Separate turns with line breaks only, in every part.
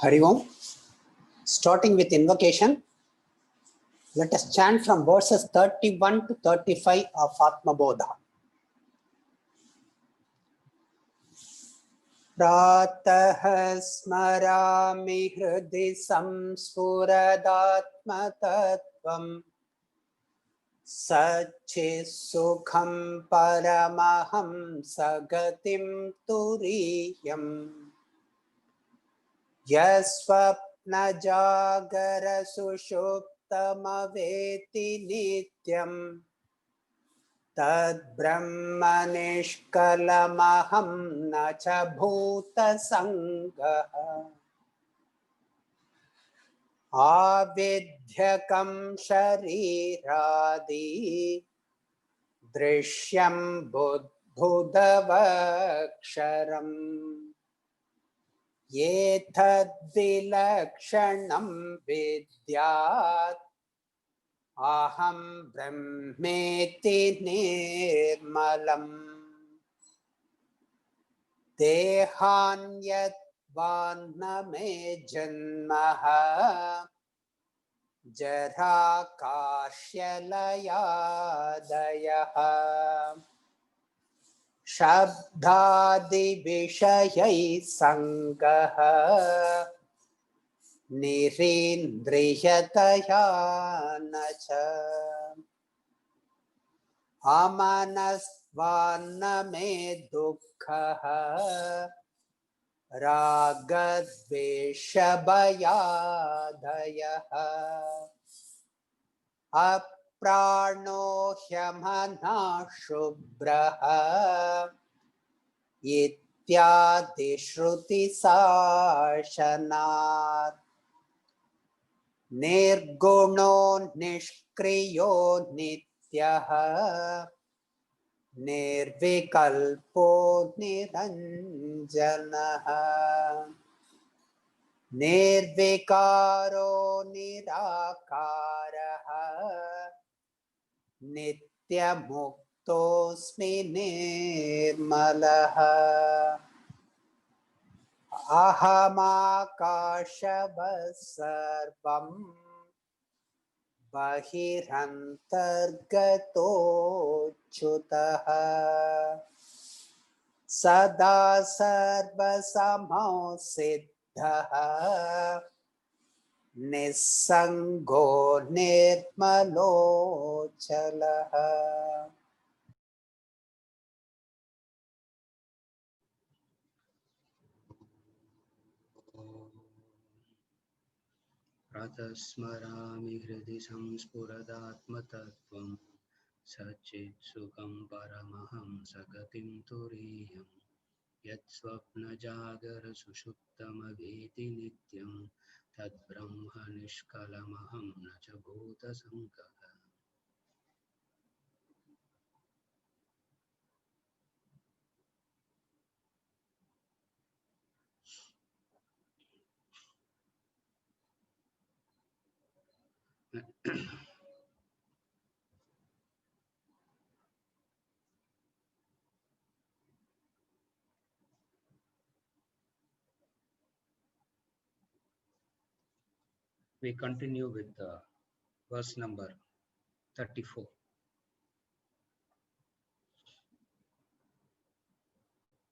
Hari Om. Starting with invocation, let us chant from verses 31 to 35 of Atma Bodha. Pratah smarami hridi samspuradatma tattvam Sachi sukham paramaham sagatim turiyam Yasvapna jagara sushuptamaveti nityam Tad brahma nishkalamaham nacha bhuta sangaha Avidyakam shariradi Drishyam buddhudavaksharam Yethad vilakshanam vidyat Aham brahmeti nirmalam Dehanyat vanname janmaha Jara karshalayadayaha Shabdadi vishayai sangaha Nirindriyataya nacha Amanasvanname dukkha Ragadveshabhayadayaha Aprano hyamana shubhraha Ityadi shruti sashanat Nirguno nishkriyo nityaha Nirvikalpo niranjanaha Nirvikaro nirakaraha Nityamuktosmi nirmalaha Ahamakashavasarvam Bahirantargato chutaha Sada sarvasamho siddhaha Nisango nirmalo chalaha.
Pratasmarami hridi samspuradatmatattvam Sachit sukham paramaham sagatim turiyam Yat swapna jagara sushuptamaveti nityam Tad brahma nishkalamaham nacha bhuta sankaha. We continue with verse number 34.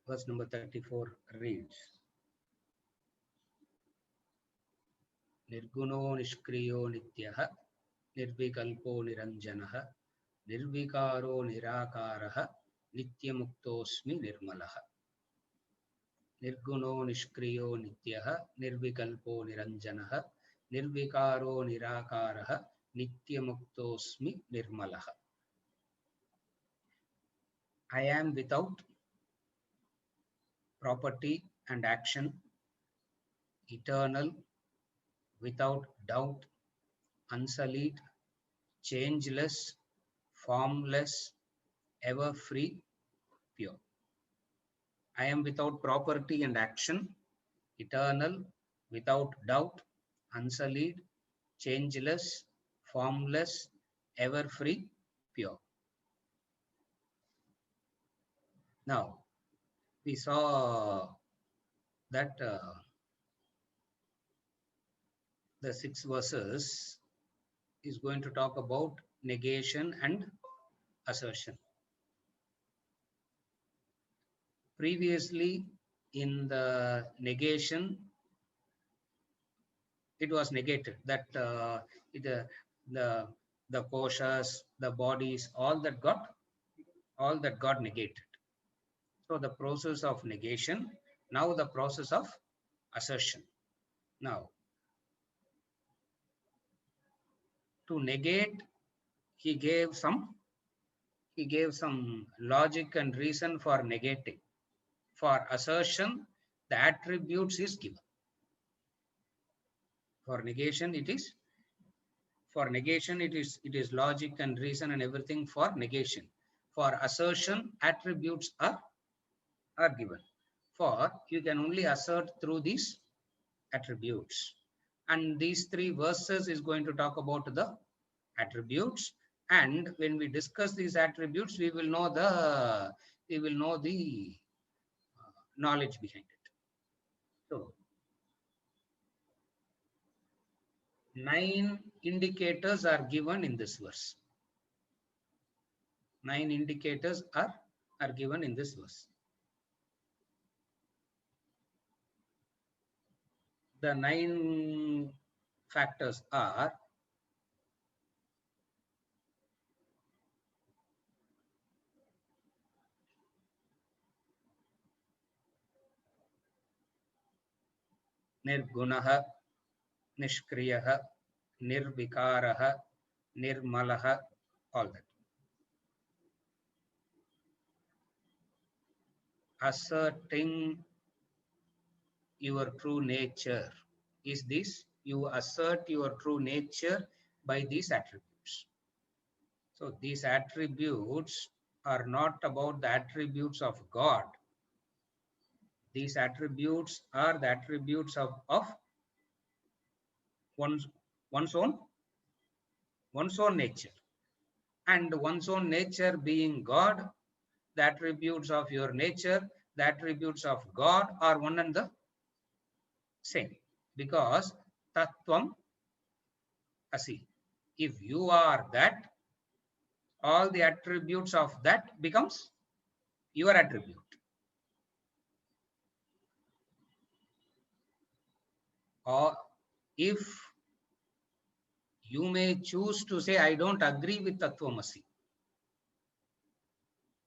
Verse number 34 reads, Nirguno nishkriyo nityaha Nirvikalpo niranjanaha Nirvikaro nirakaraha Nityamuktosmi nirmalaha. Nirguno nishkriyo nityaha Nirvikalpo niranjanaha Nirvikaro nirakaraha Nityamuktosmi nirmalaha. I am without property and action, eternal, without doubt, unsullied, changeless, formless, ever free, pure. I am without property and action, eternal, without doubt, unsullied, changeless, formless, ever free, pure. Now, we saw that the 6 verses is going to talk about negation and assertion. Previously, in the negation, it was negated that the koshas, the bodies, all that got negated. So the process of negation, now the process of assertion. Now, to negate, he gave some logic and reason for negating. For assertion, the attributes is given. For negation, it is logic and reason and everything for negation. For assertion, attributes are given. For you can only assert through these attributes. And these 3 verses is going to talk about the attributes. And when we discuss these attributes, we will know the knowledge behind it. So 9 indicators are given in this verse. 9 indicators are given in this verse. The 9 factors are Nirgunaha, Nishkriyaha, Nirvikaraha, Nirmalaha, all that. Asserting your true nature is this. You assert your true nature by these attributes. So these attributes are not about the attributes of God. These attributes are the attributes of one's own nature. And one's own nature being God, the attributes of your nature, the attributes of God are one and the same. Because Tattvam Asi. If you are that, all the attributes of that becomes your attribute. Or if you may choose to say, I don't agree with Tattvamasi.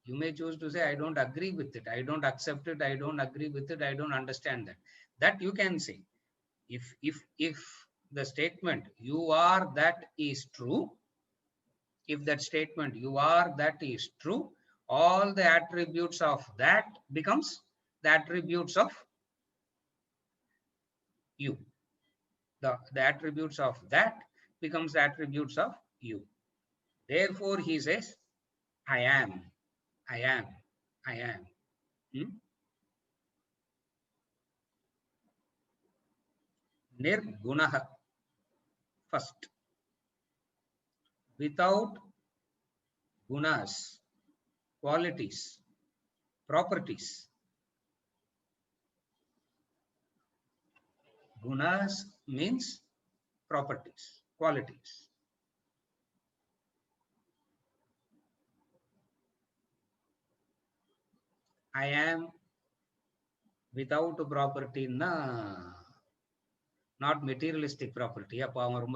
You may choose to say, I don't agree with it. I don't accept it. I don't agree with it. I don't understand that. That you can say. If the statement, you are that is true, if that statement, you are that is true, all the attributes of that becomes the attributes of you. The attributes of that becomes the attributes of you. Therefore, he says, I am, I am, I am. Nirgunaha, first. Without gunas, qualities, properties. Gunas means properties, qualities. I am without property, not materialistic property. Poor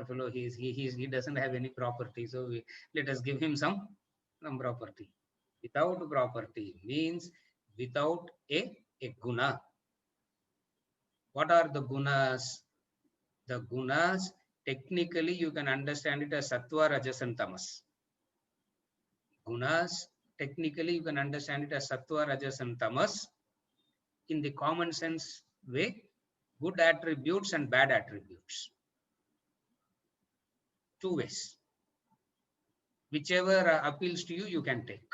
fellow, he doesn't have any property, so let us give him some property. Without property means without a guna. What are the gunas? The gunas, technically you can understand it as sattva, rajas and tamas. Gunas, technically you can understand it as sattva, rajas and tamas. In the common sense way, good attributes and bad attributes. 2 ways. Whichever appeals to you, you can take.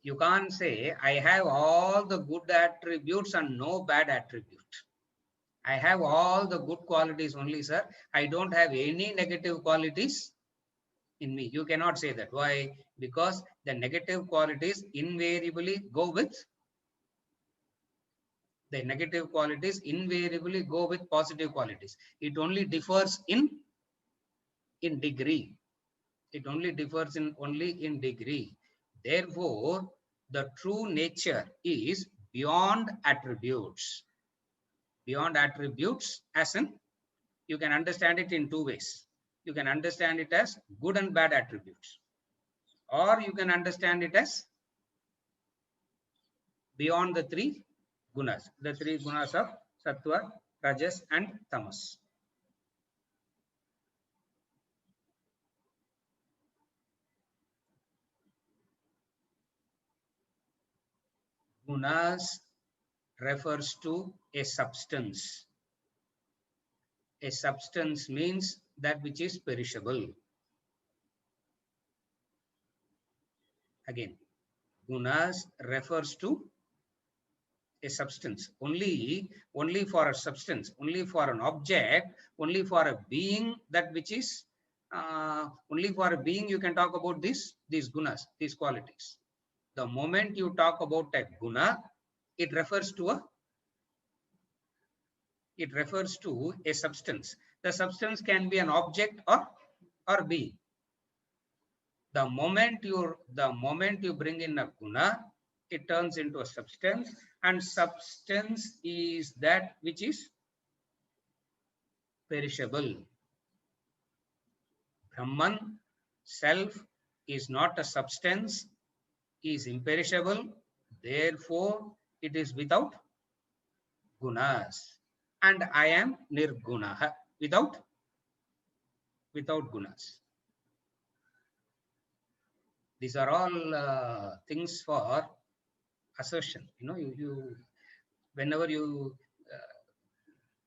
You can't say, I have all the good attributes and no bad attribute. I have all the good qualities only, sir. I don't have any negative qualities in me. You cannot say that. Why? Because the negative qualities invariably go with The negative qualities invariably go with positive qualities. It only differs in degree. It only differs only in degree. Therefore, the true nature is beyond attributes. Beyond attributes, as in, you can understand it in two ways. You can understand it as good and bad attributes, or you can understand it as beyond the three gunas, the three gunas of sattva, rajas, and tamas. Gunas refers to a substance. A substance means that which is perishable. Again, gunas refers to a substance. Only for a substance, only for an object, only for a being, that which is only for a being you can talk about these gunas, these qualities. The moment you talk about a guna, it refers to a substance. The substance can be an object or being. The moment you bring in a guna, it turns into a substance, and substance is that which is perishable. Brahman, self, is not a substance, is imperishable, therefore it is without gunas. And I am nirguna, without gunas. These are all things for assertion. You know, you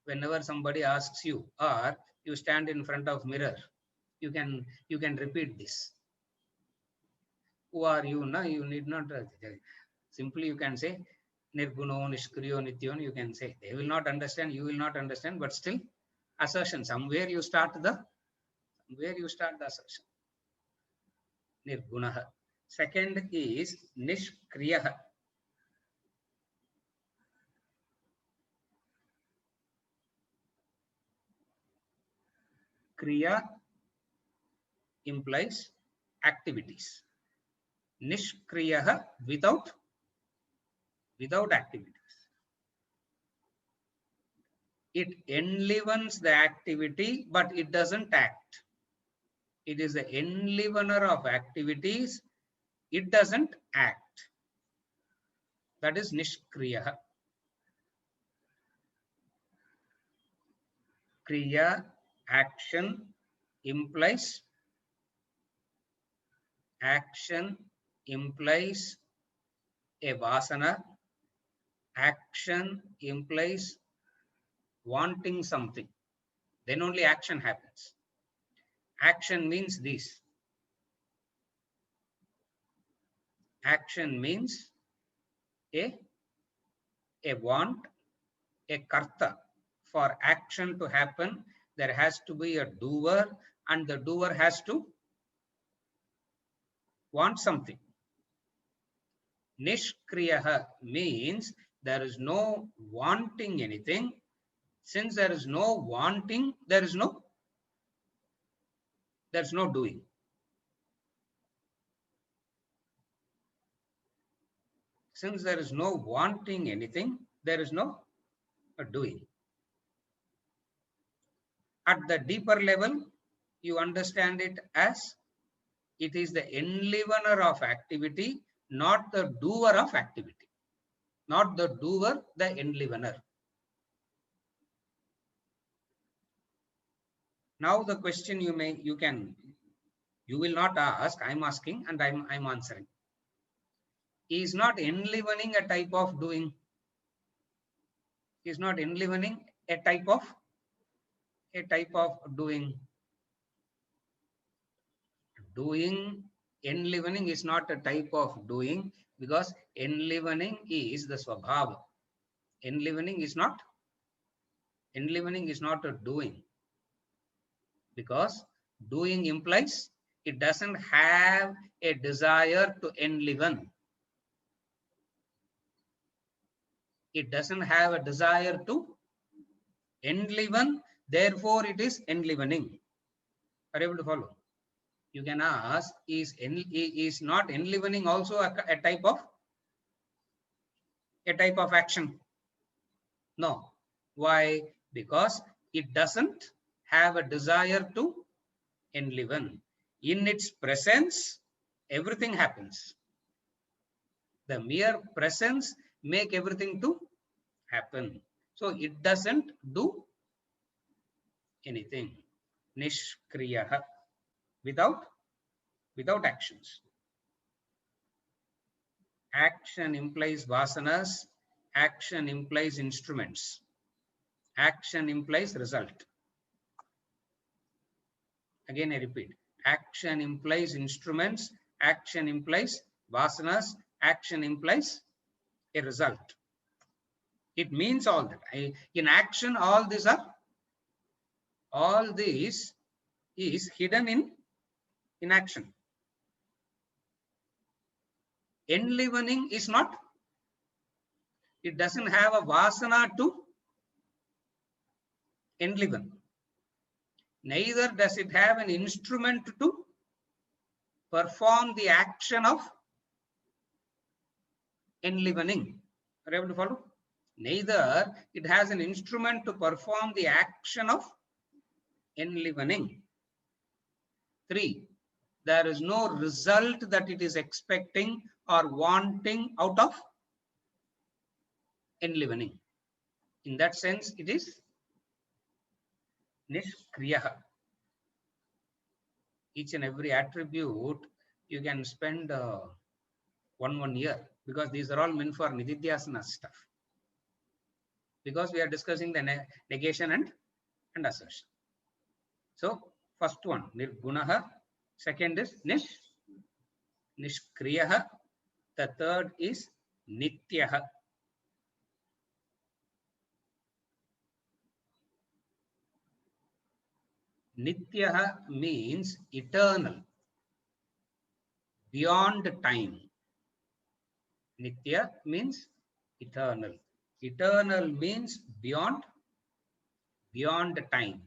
whenever somebody asks you, or you stand in front of mirror, you can repeat this. Who are you? No, you need not. Simply you can say nirguno, nishkriyo, nityon. You can say. They will not understand. You will not understand. But still, assertion. Somewhere you start the assertion. Nirgunaha. Second is nishkriyaha. Kriya implies activities. Nishkriyaha, without activities. It enlivens the activity, but it doesn't act. It is the enlivener of activities. It doesn't act. That is nishkriya. Kriya, action, implies a vasana. Action implies wanting something. Then only action happens. Action means this. Action means a want, a karta. For action to happen, there has to be a doer, and the doer has to want something. Nishkriyaha means there is no wanting anything. Since there is no wanting, there's no doing. Since there is no wanting anything, there is no doing. At the deeper level, you understand it as it is the enlivener of activity, not the doer of activity. Not the doer, the enlivener. Now the question you will not ask, I'm asking and I'm answering. Is not enlivening a type of doing? Is not enlivening a type of doing? Doing, enlivening is not a type of doing, because enlivening is the swabhava. Enlivening is not a doing, because doing implies it doesn't have a desire to enliven. It doesn't have a desire to enliven, therefore it is enlivening. Are you able to follow? You can ask, is not enlivening also a type of action? No. Why? Because it doesn't have a desire to enliven. In its presence, everything happens. The mere presence make everything to happen. So it doesn't do anything. Nishkriyaha, without actions. Action implies vasanas. Action implies instruments. Action implies result. Again, I repeat. Action implies instruments. Action implies vasanas. Action implies a result. It means all that. In action, all this is hidden in action. Enlivening is not. It doesn't have a vasana to enliven. Neither does it have an instrument to perform the action of enlivening. Are you able to follow? Neither it has an instrument to perform the action of enlivening. 3, there is no result that it is expecting or wanting out of enlivening. In that sense, it is nishkriyaha. Each and every attribute you can spend one year, because these are all meant for nididhyasana stuff. Because we are discussing the negation and assertion. So first one, nirgunaha. Second is nishkriyaha. The third is nityaha. Nityaha means eternal, beyond time. Nitya means eternal. Eternal means beyond time.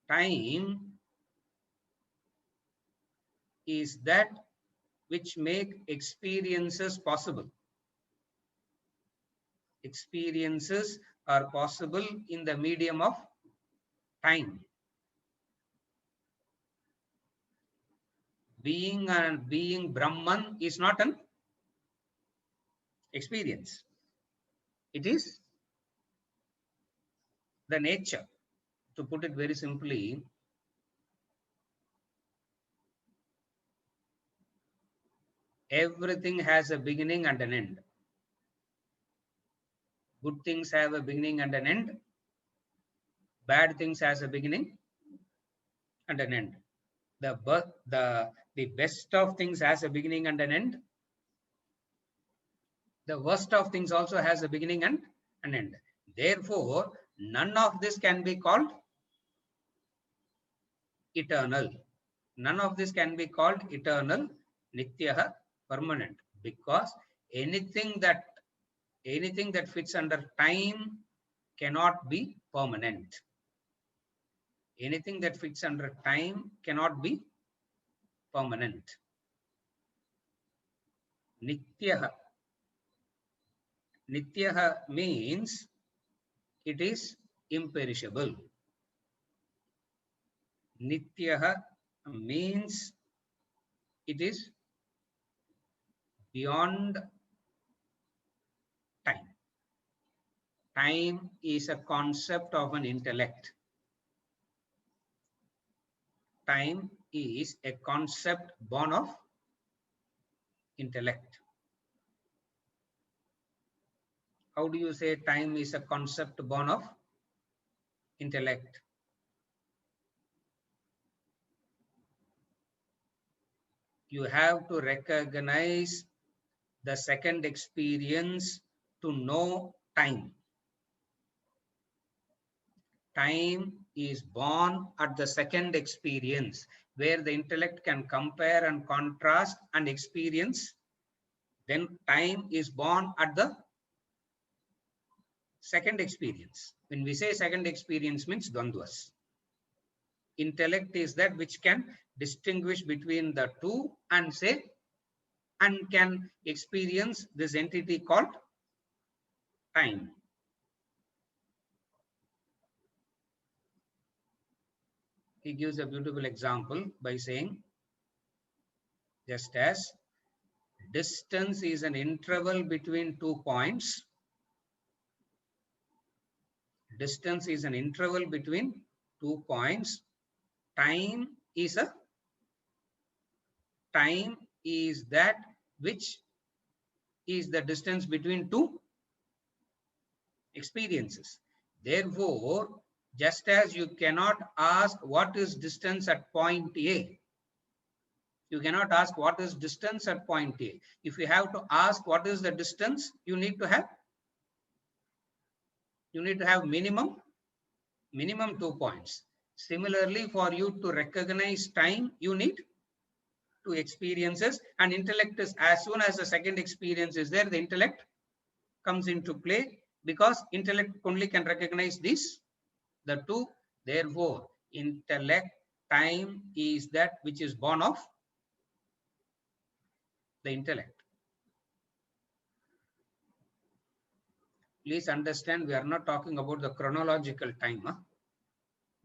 Time is that which make experiences possible. Experiences are possible in the medium of time. Being Brahman is not an experience. It is the nature. To put it very simply, everything has a beginning and an end. Good things have a beginning and an end. Bad things has a beginning and an end. The best of things has a beginning and an end. The worst of things also has a beginning and an end. Therefore, none of this can be called eternal. None of this can be called eternal, nityaha, permanent, because anything that fits under time cannot be permanent. Anything that fits under time cannot be permanent. Nityaha. Nityaha means it is imperishable. Nityaha means it is beyond time. Time is a concept of an intellect. Time is a concept born of intellect. How do you say time is a concept born of intellect? You have to recognize the second experience to know time. Time is born at the second experience, where the intellect can compare and contrast and experience. Then time is born at the second experience. When we say second experience, means Dvandvas. Intellect is that which can distinguish between the two and say, and can experience this entity called time. He gives a beautiful example by saying, just as distance is an interval between 2 points, distance is an interval between 2 points, time is that which is the distance between two experiences. Therefore, just as you cannot ask what is distance at point A, you cannot ask what is distance at point A. If you have to ask what is the distance, you need to have minimum 2 points. Similarly, for you to recognize time, you need 2 experiences, and intellect is, as soon as the second experience is there, the intellect comes into play, because intellect only can recognize this, the 2. Therefore, intellect, time is that which is born of the intellect. Please understand, we are not talking about the chronological time.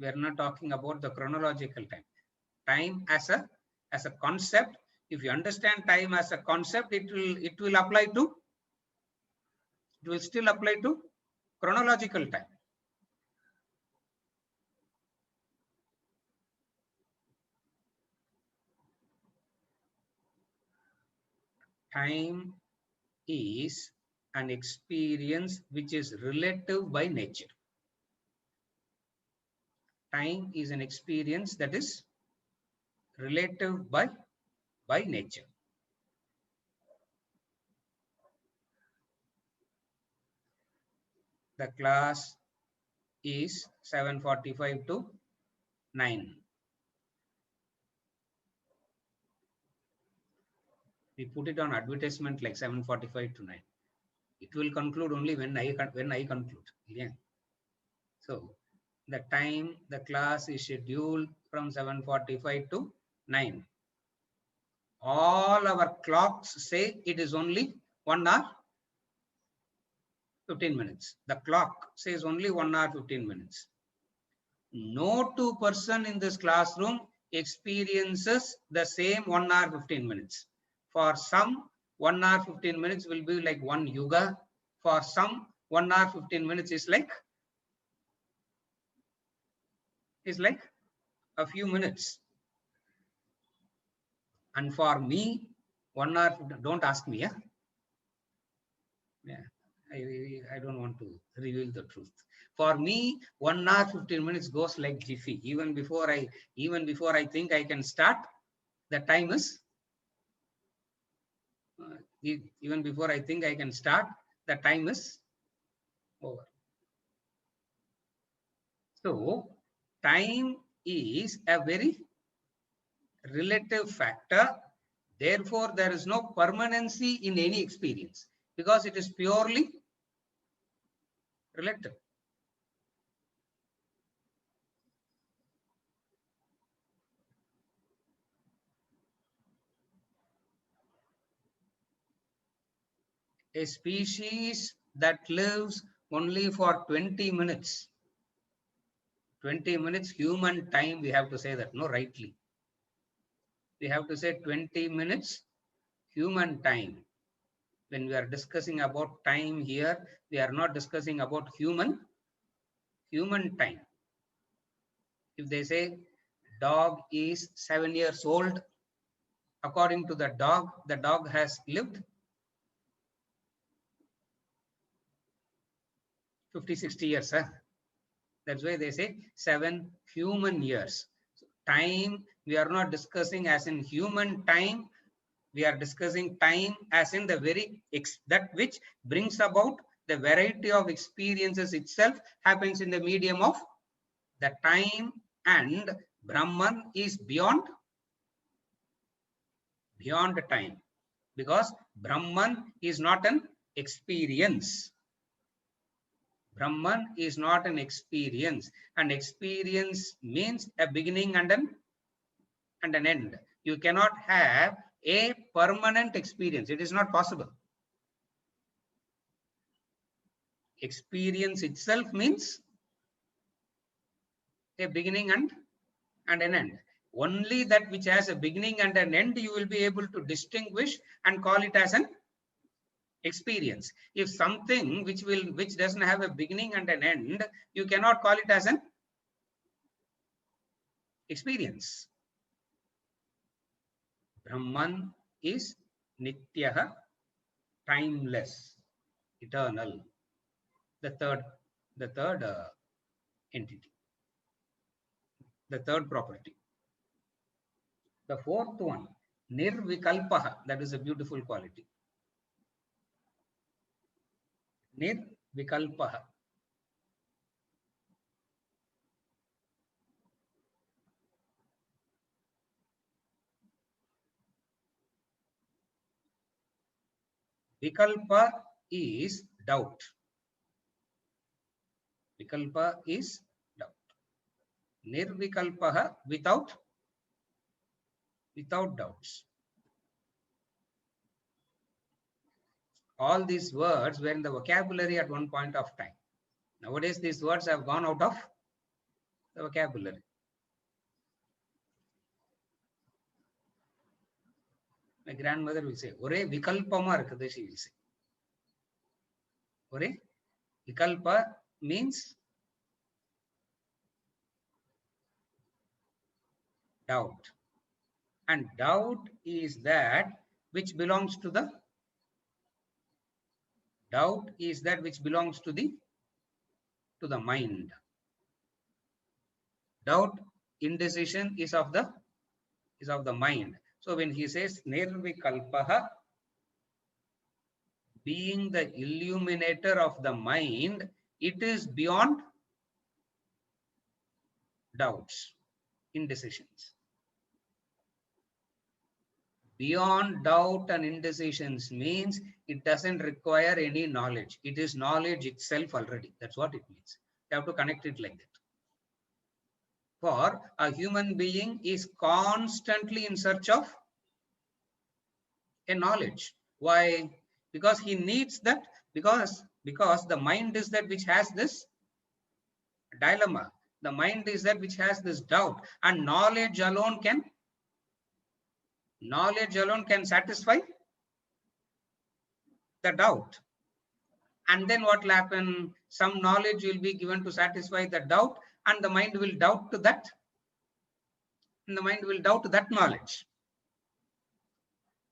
We are not talking about the chronological time. Time as a concept. If you understand time as a concept, it will apply to, it will still apply to chronological time. Time is an experience which is relative by nature. Time is an experience that is relative by nature. The class is 7:45 to 9. We put it on advertisement like 7:45 to 9. It will conclude only when I conclude. Yeah. So the time the class is scheduled from 7:45 to 9. All our clocks say it is only 1 hour 15 minutes. The clock says only 1 hour 15 minutes. No 2 person in this classroom experiences the same 1 hour 15 minutes. For some, 1 hour 15 minutes will be like one yuga. For some, 1 hour 15 minutes is like a few minutes. And for me, 1 hour, don't ask me, yeah? Yeah, I don't want to reveal the truth. For me, 1 hour 15 minutes goes like jiffy. Even before I think I can start, the time is even before I think I can start, the time is over. So time is a very relative factor. Therefore, there is no permanency in any experience, because it is purely relative. A species that lives only for 20 minutes, 20 minutes human time, we have to say that, no, rightly. We have to say 20 minutes human time. When we are discussing about time here, we are not discussing about human time. If they say dog is 7 years old, according to the dog has lived 50-60 years. That's why they say 7 human years. So time, we are not discussing as in human time. We are discussing time as in the very that which brings about the variety of experiences itself happens in the medium of The time and Brahman is beyond time, because Brahman is not an experience. Brahman is not an experience, and experience means a beginning and an end. You cannot have a permanent experience. It is not possible. Experience itself means a beginning and an end. Only that which has a beginning and an end you will be able to distinguish and call it as an experience. If something which doesn't have a beginning and an end, you cannot call it as an experience. Brahman is Nityaha, timeless, eternal. The third entity, the third property. The fourth one, Nirvikalpaha, that is a beautiful quality. Nirvikalpaha. Vikalpa is doubt. Vikalpa is doubt. Nirvikalpaha, without doubts. All these words were in the vocabulary at one point of time. Nowadays, these words have gone out of the vocabulary. My grandmother will say, Ore vikalpama irukkudu, she will say. Ore vikalpa means doubt. And doubt is that which belongs to the mind. Doubt, indecision is of the mind. So when he says nirvikalpaha, being the illuminator of the mind, it is beyond doubts, indecisions. Beyond doubt and indecisions means it doesn't require any knowledge. It is knowledge itself already. That's what it means. You have to connect it like that. For a human being is constantly in search of a knowledge. Why? Because he needs that, because the mind is that which has this dilemma. The mind is that which has this doubt, and knowledge alone can satisfy the doubt. And then what will happen? Some knowledge will be given to satisfy the doubt, and the mind will doubt to that. And the mind will doubt that knowledge.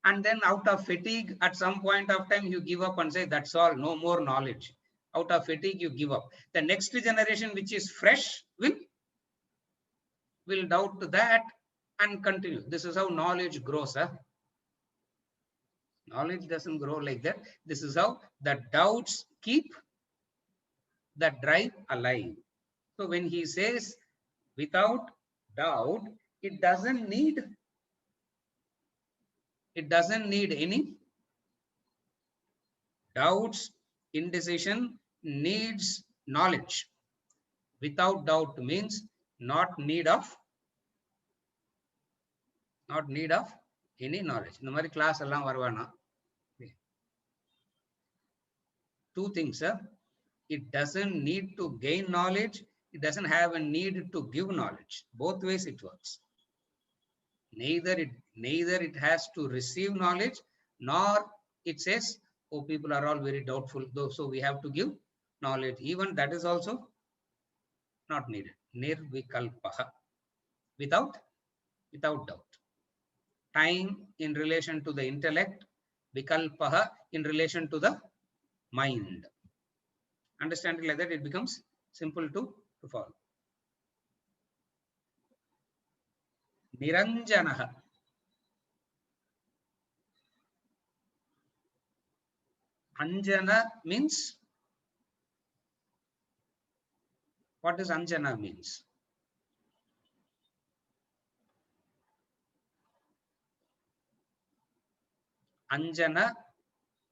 And then out of fatigue, at some point of time, you give up and say, that's all, no more knowledge. Out of fatigue, you give up. The next generation, which is fresh, will doubt to that and continue. This is how knowledge grows. Huh? Knowledge doesn't grow like that. This is how the doubts keep the drive alive. So when he says without doubt, it doesn't need any doubts. Indecision needs knowledge. Without doubt means not need of any knowledge. In the class allam varvana. Two things, sir. It doesn't need to gain knowledge. It doesn't have a need to give knowledge. Both ways it works. Neither it has to receive knowledge, nor it says, oh, people are all very doubtful, though, so we have to give knowledge. Even that is also not needed. Nirvikalpaha, without doubt. Time in relation to the intellect, vikalpaha in relation to the mind. Understand it like that, it becomes simple to follow. Niranjanaha. Anjana means, what does Anjana means? Anjana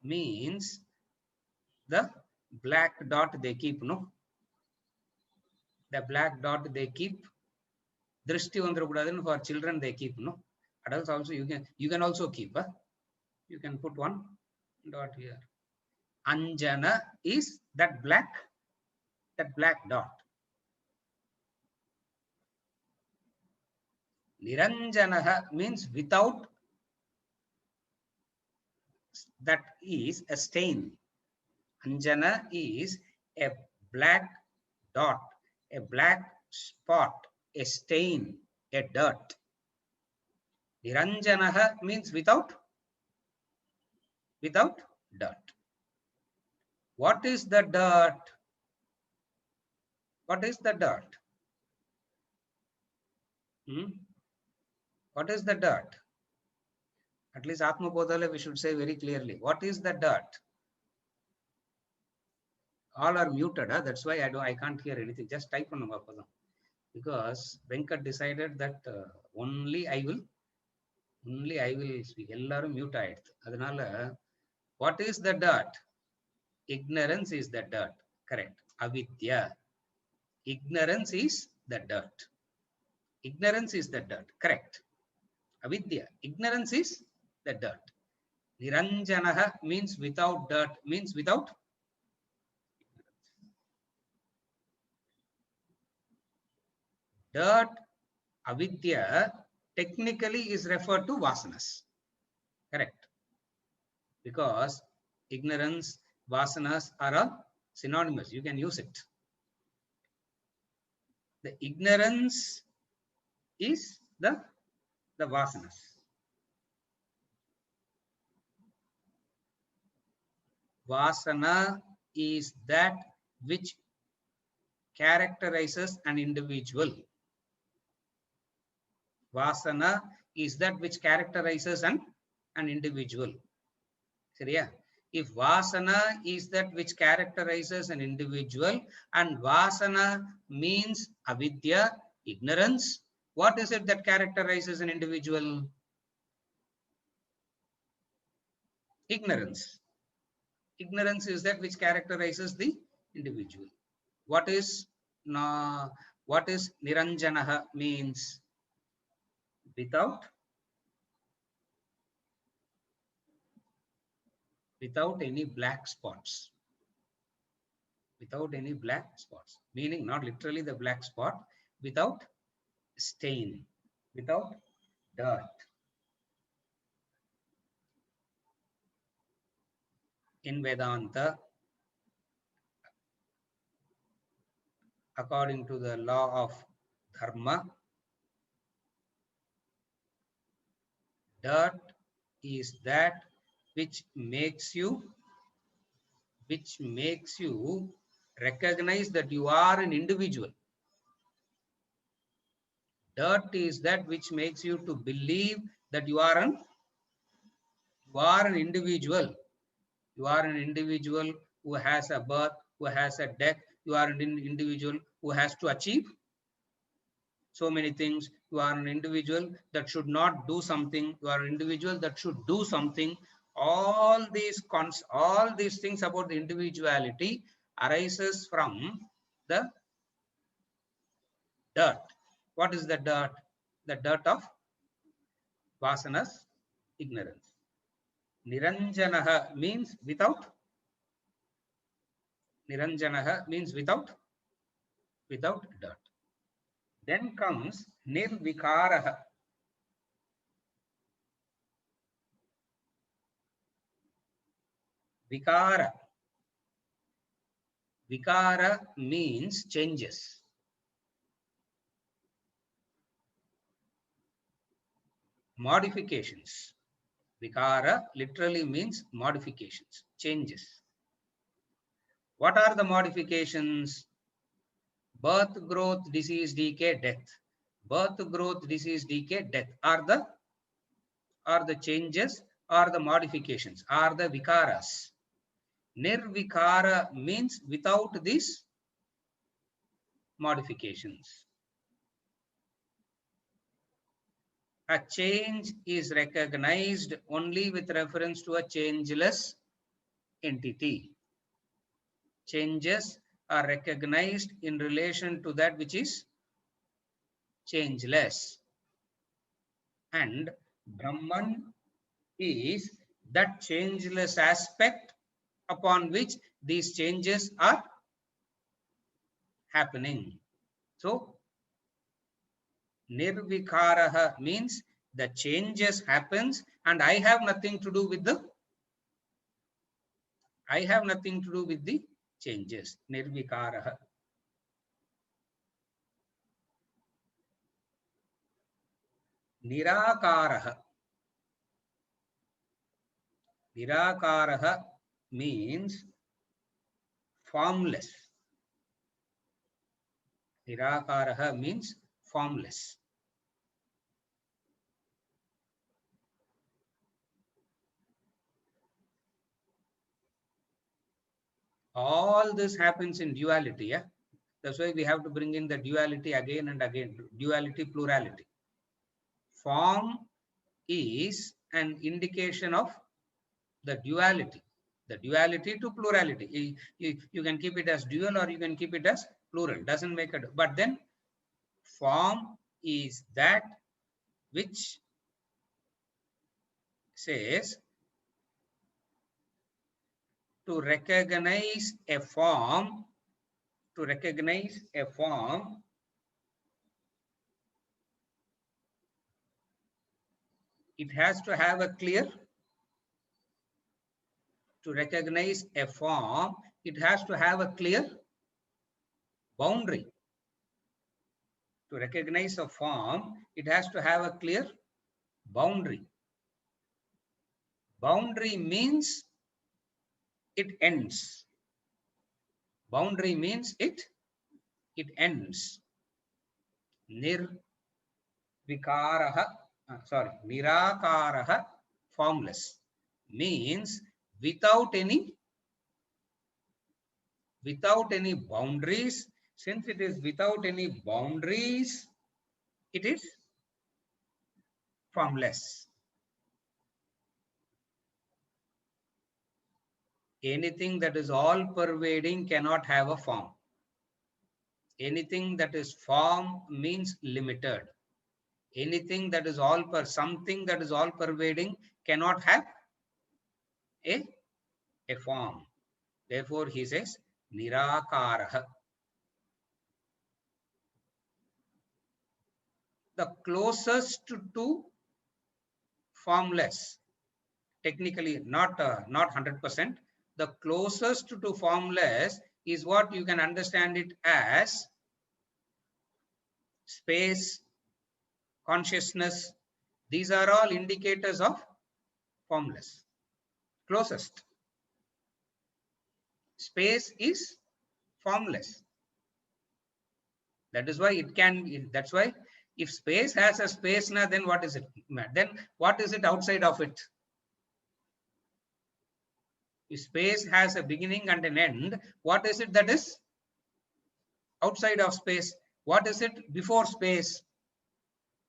means the black dot they keep, no? The black dot they keep. Drishti vandrakudadan for children they keep, no? Adults also you can also keep. You can put one dot here. Anjana is that black dot. Niranjanaha means without, that is a stain. Anjana is a black dot, a black spot, a stain, a dirt. Niranjanaha means without dirt. What is the dirt? What is the dirt? What is the dirt? At least Atma Bodhale we should say very clearly. What is the dirt? All are muted. That's why I can't hear anything. Just type on Padam. Because Venkat decided that only I will speak. Ellarum mute aayidhu. Adanala, what is the dirt? Ignorance is the dirt. Correct. Avidya. Ignorance is the dirt. Ignorance is the dirt. Correct. Avidya. Ignorance is the dirt. Niranjanaha means without dirt, means without dirt. Avidya technically is referred to vasanas. Correct. Because ignorance, vasanas are all synonymous. You can use it. The ignorance is the vasanas. Vasana is that which characterizes an individual. Vasana is that which characterizes an individual. Seriya? If vasana is that which characterizes an individual and vasana means avidya, ignorance, what is it that characterizes an individual? Ignorance. Ignorance is that which characterizes the individual. What is niranjanaha means? Without any black spots. Without any black spots. Meaning not literally the black spot, without stain, without dirt. In Vedanta, according to the law of dharma, dirt is that which makes you recognize that you are an individual. Dirt is that which makes you to believe that you are an individual. You are an individual who has a birth, who has a death. You are an individual who has to achieve so many things. You are an individual that should not do something. You are an individual that should do something. All these things about the individuality arises from the dirt. What is the dirt? The dirt of vasanas, ignorance. Niranjanaha means without. Niranjanaha means without dirt. Then comes nirvikaraha. Vikara. Vikara means changes. Modifications. Vikara literally means modifications, changes. What are the modifications? Birth, growth, disease, decay, death. Birth, growth, disease, decay, death are the changes, are the modifications, are the vikaras. Nirvikara means without these modifications. a change is recognized only with reference to a changeless entity. Changes are recognized in relation to that which is changeless. And Brahman is that changeless aspect upon which these changes are happening. So, Nirvikaraha means the changes happens and I have nothing to do with the changes. Nirvikaraha. Nirakaraha. Nirakaraha means formless. Nirakaraha means formless. All this happens in duality. Yeah? That's why we have to bring in the duality again and again. Duality, plurality. Form is an indication of the duality to plurality. You can keep it as dual or you can keep it as plural, doesn't make it. But then form is that which says to recognize a form, it has to have a clear, to recognize a form, it has to have a clear boundary. To recognize a form, it has to have a clear boundary. Boundary means it ends. Boundary means it ends. Nirakaraha, formless, means without any boundaries. Since it is without any boundaries, it is formless. Anything that is all pervading cannot have a form. Anything that is form means limited. Anything that is something that is all pervading cannot have a form. Therefore, he says Nirakaraha. The closest to formless, technically not 100%. The closest to formless is what you can understand it as space, consciousness. These are all indicators of formless. Closest. Space is formless. That is why it can, that's why if space has a space now, then what is it? Then what is it outside of it? If space has a beginning and an end, what is it that is outside of space? What is it before space?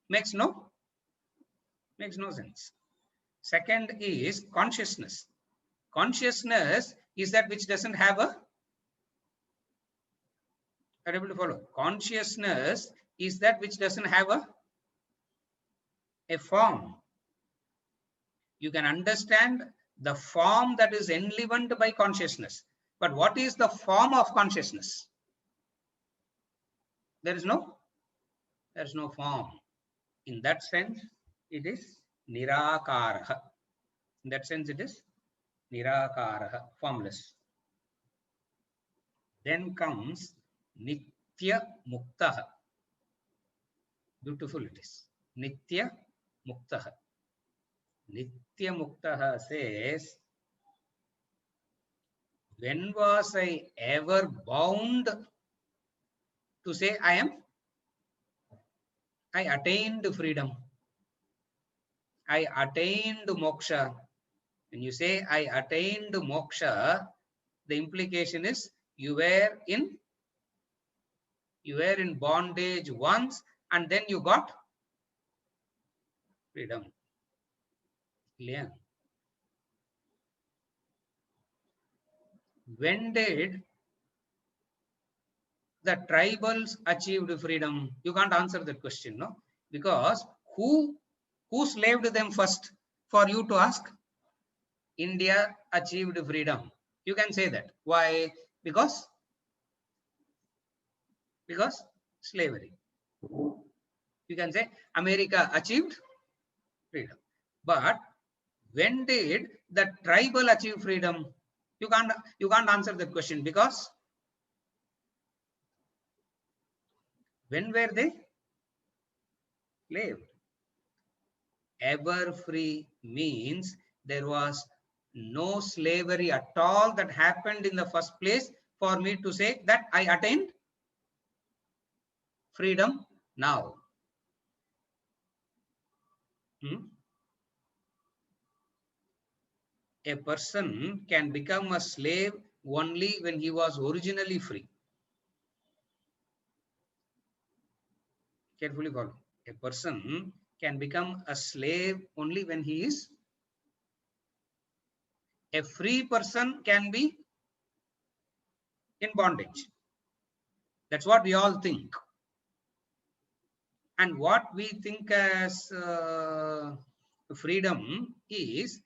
Makes no sense. Second is consciousness. Consciousness is that which doesn't have a, are you able to follow? Consciousness is that which doesn't have a form. You can understand the form that is enlivened by consciousness. But what is the form of consciousness? There is no form. In that sense, it is Nirakaraha. In that sense, it is Nirakaraha, formless. Then comes Nitya Muktaha. Beautiful it is. Nitya Muktaha. Nitya Muktaha says, when was I ever bound to say I attained freedom? I attained moksha. When you say I attained moksha, the implication is you were in bondage once and then you got freedom. Yeah. When did the tribals achieved freedom? You can't answer that question, no? Because who slaved them first for you to ask? India achieved freedom. You can say that. Why? Because slavery. You can say America achieved freedom. But when did the tribal achieve freedom? You can't answer that question, because when were they slaved? Ever free means there was no slavery at all that happened in the first place for me to say that I attained freedom now. A person can become a slave only when he was originally free. Carefully follow. A person can become a slave only when he is a free person, can be in bondage. That's what we all think. And what we think as freedom is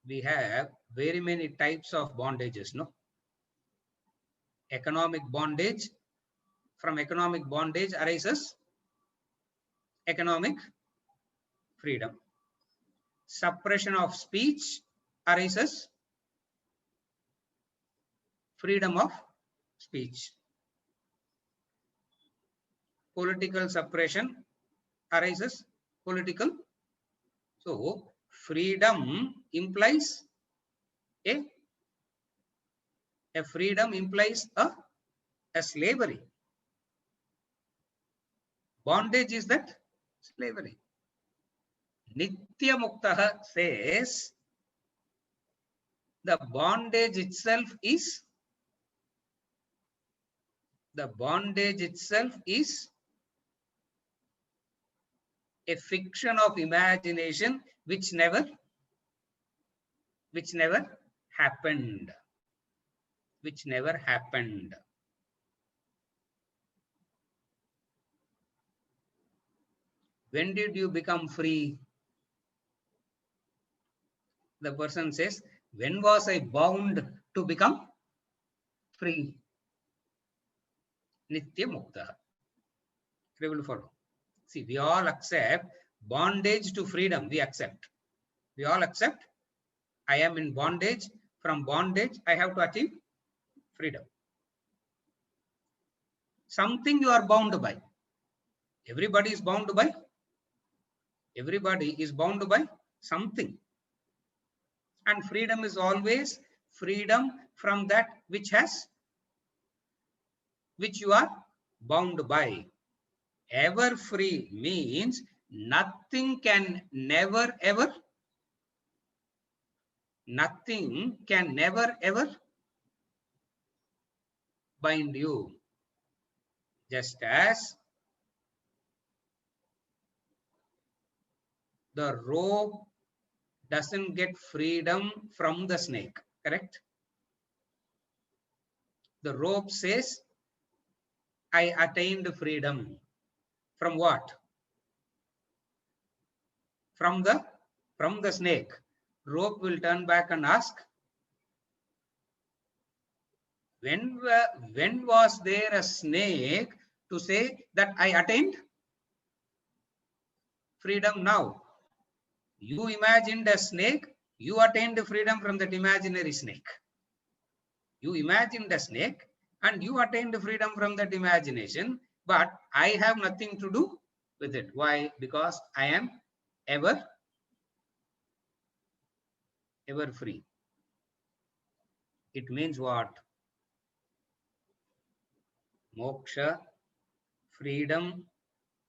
we have very many types of bondages, no? Economic bondage. From economic bondage arises economic freedom. Suppression of speech arises freedom of speech. Political suppression arises political. So freedom implies a freedom implies a slavery. Bondage is that slavery. Nitya Muktaha says the bondage itself is a fiction of imagination which never happened. When did you become free? The person says, when was I bound to become free? Nitya Mukta. We will follow. See, we all accept bondage to freedom. We accept. We all accept. I am in bondage. From bondage, I have to achieve freedom. Something you are bound by. Everybody is bound by. Everybody is bound by something. And freedom is always freedom from that which you are bound by. Ever free means nothing can never ever bind you. Just as the rope doesn't get freedom from the snake, correct? The rope says, I attained freedom. From what? From the snake. Rope will turn back and ask, when was there a snake to say that I attained freedom now? You imagined a snake, you attained freedom from that imaginary snake. You imagined a snake and you attained freedom from that imagination, but I have nothing to do with it. Why? Because I am ever free. It means what? Moksha, freedom,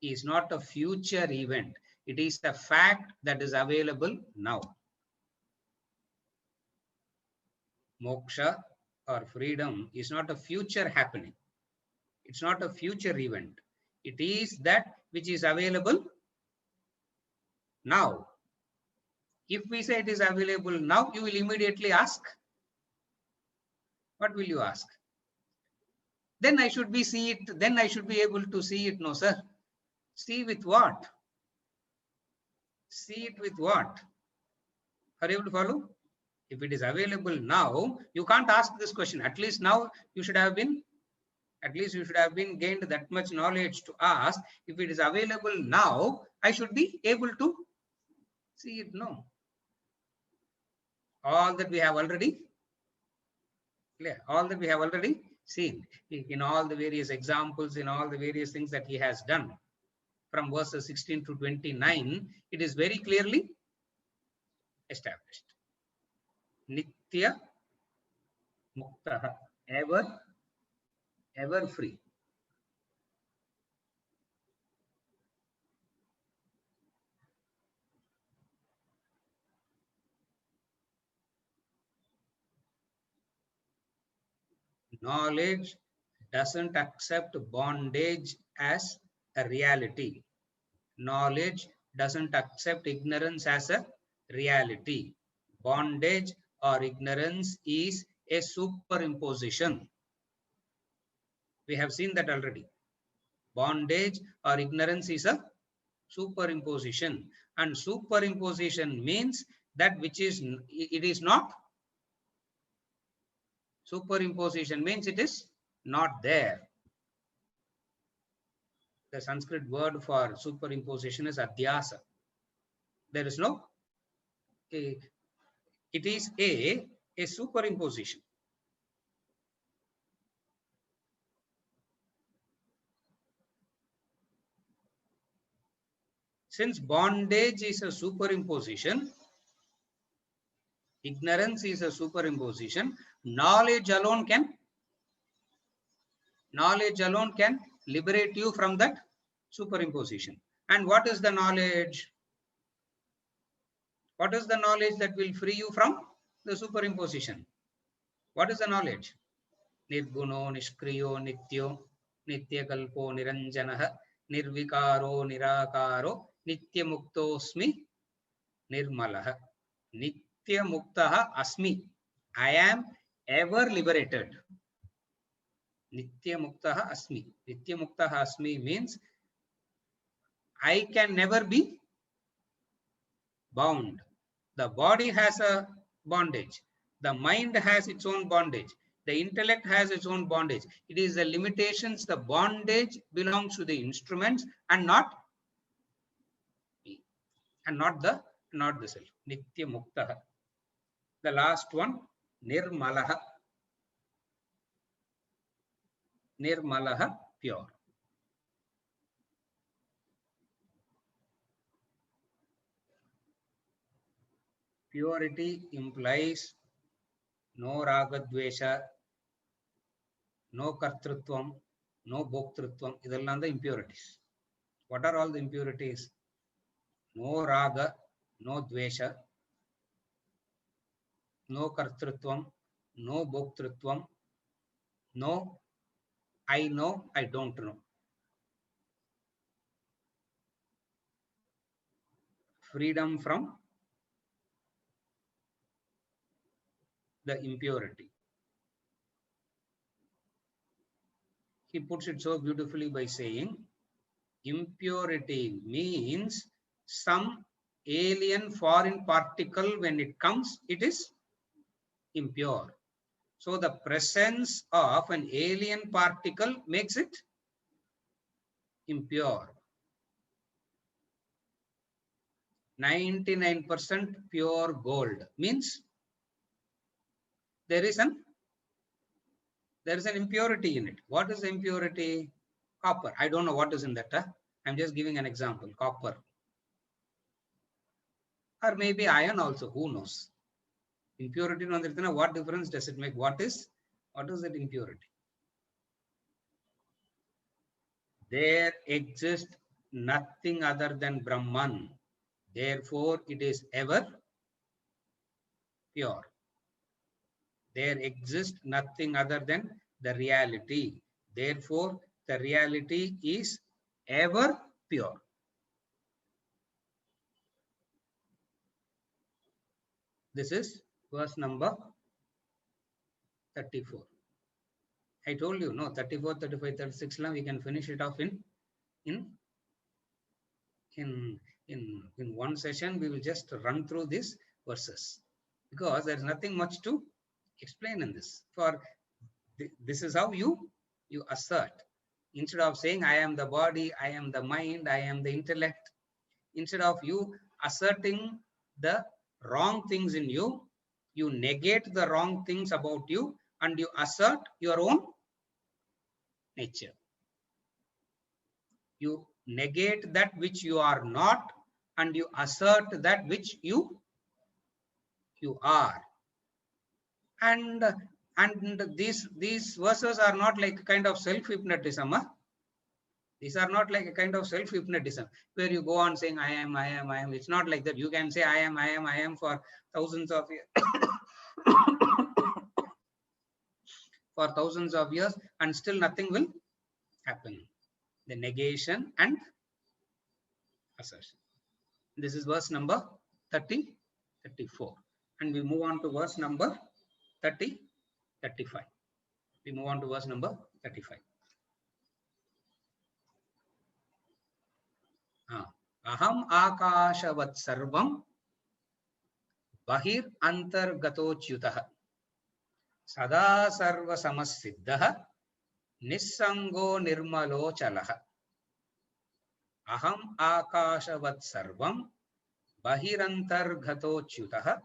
is not a future event. It is a fact that is available now. Moksha, or freedom is not a future happening. It's not a future event. It is that which is available now. If we say it is available now, you will immediately ask, what will you ask? Then I should be see it, then I should be able to see it. No, sir. See with what? See it with what? Are you able to follow? If it is available now, you can't ask this question. At least now you should have been, gained that much knowledge to ask, if it is available now, I should be able to see it. No. All that we have already clear, all that we have already seen in all the various examples, in all the various things that he has done from verses 16 to 29, it is very clearly established. Nitya Muktaha, ever free. Knowledge doesn't accept bondage as a reality. Knowledge doesn't accept ignorance as a reality. Bondage or ignorance is a superimposition. We have seen that already. Bondage or ignorance is a superimposition, and superimposition means that which is, it is not. Superimposition means it is not there. The Sanskrit word for superimposition is adhyasa. There is no, it is a superimposition. Since bondage is a superimposition, ignorance is a superimposition, knowledge alone can liberate you from that superimposition. And what is the knowledge? What is the knowledge that will free you from the superimposition? What is the knowledge? Nirguno, Nishkriyo, Nityo, Nityakalpo, Niranjanaha, Nirvikaro, Nirakaro, Nityamuktosmi, Nirmalaha. Nityamuktaha asmi. I am ever liberated. Nityamuktaha asmi. Nityamuktaha asmi means I can never be bound. The body has a bondage. The mind has its own bondage. The intellect has its own bondage. It is the limitations, the bondage belongs to the instruments and not me, and not the self. Nitya Muktaha. The last one, Nirmalaha. Nirmalaha, pure. Purity implies no ragadvesha, no kartrutvam, no bhoktrutvam. Idallam the impurities. What are all the impurities? No raga, no dvesha, no kartrutvam, no bhoktrutvam, no I know, I don't know. Freedom from the impurity. He puts it so beautifully by saying, impurity means some alien foreign particle, when it comes, it is impure. So the presence of an alien particle makes it impure. 99% pure gold means there is an impurity in it. What is the impurity? Copper. I don't know what is in that. I'm just giving an example. Copper. Or maybe iron also. Who knows? Impurity. What difference does it make? What is that impurity? There exists nothing other than Brahman. Therefore, it is ever pure. There exists nothing other than the reality. Therefore, the reality is ever pure. This is verse number 34. I told you, no, 34, 35, 36, we can finish it off in one session. We will just run through these verses because there is nothing much to explain in this. For this is how you assert. Instead of saying I am the body, I am the mind, I am the intellect, instead of you asserting the wrong things in you, you negate the wrong things about you and you assert your own nature. You negate that which you are not and you assert that which you are. And these verses are not like kind of self-hypnotism. These are not like a kind of self-hypnotism where you go on saying I am, I am, I am. It's not like that. You can say I am, I am, I am for thousands of years. For thousands of years and still nothing will happen. The negation and assertion. This is verse number 30, 34. And we move on to verse number 30, 35. We move on to verse number 35. Aham akashavat sarvam bahir antargatochyutah sada sarva samassiddhah nissango nirmalo chalah. Aham akashavat sarvam bahirantargatochyutah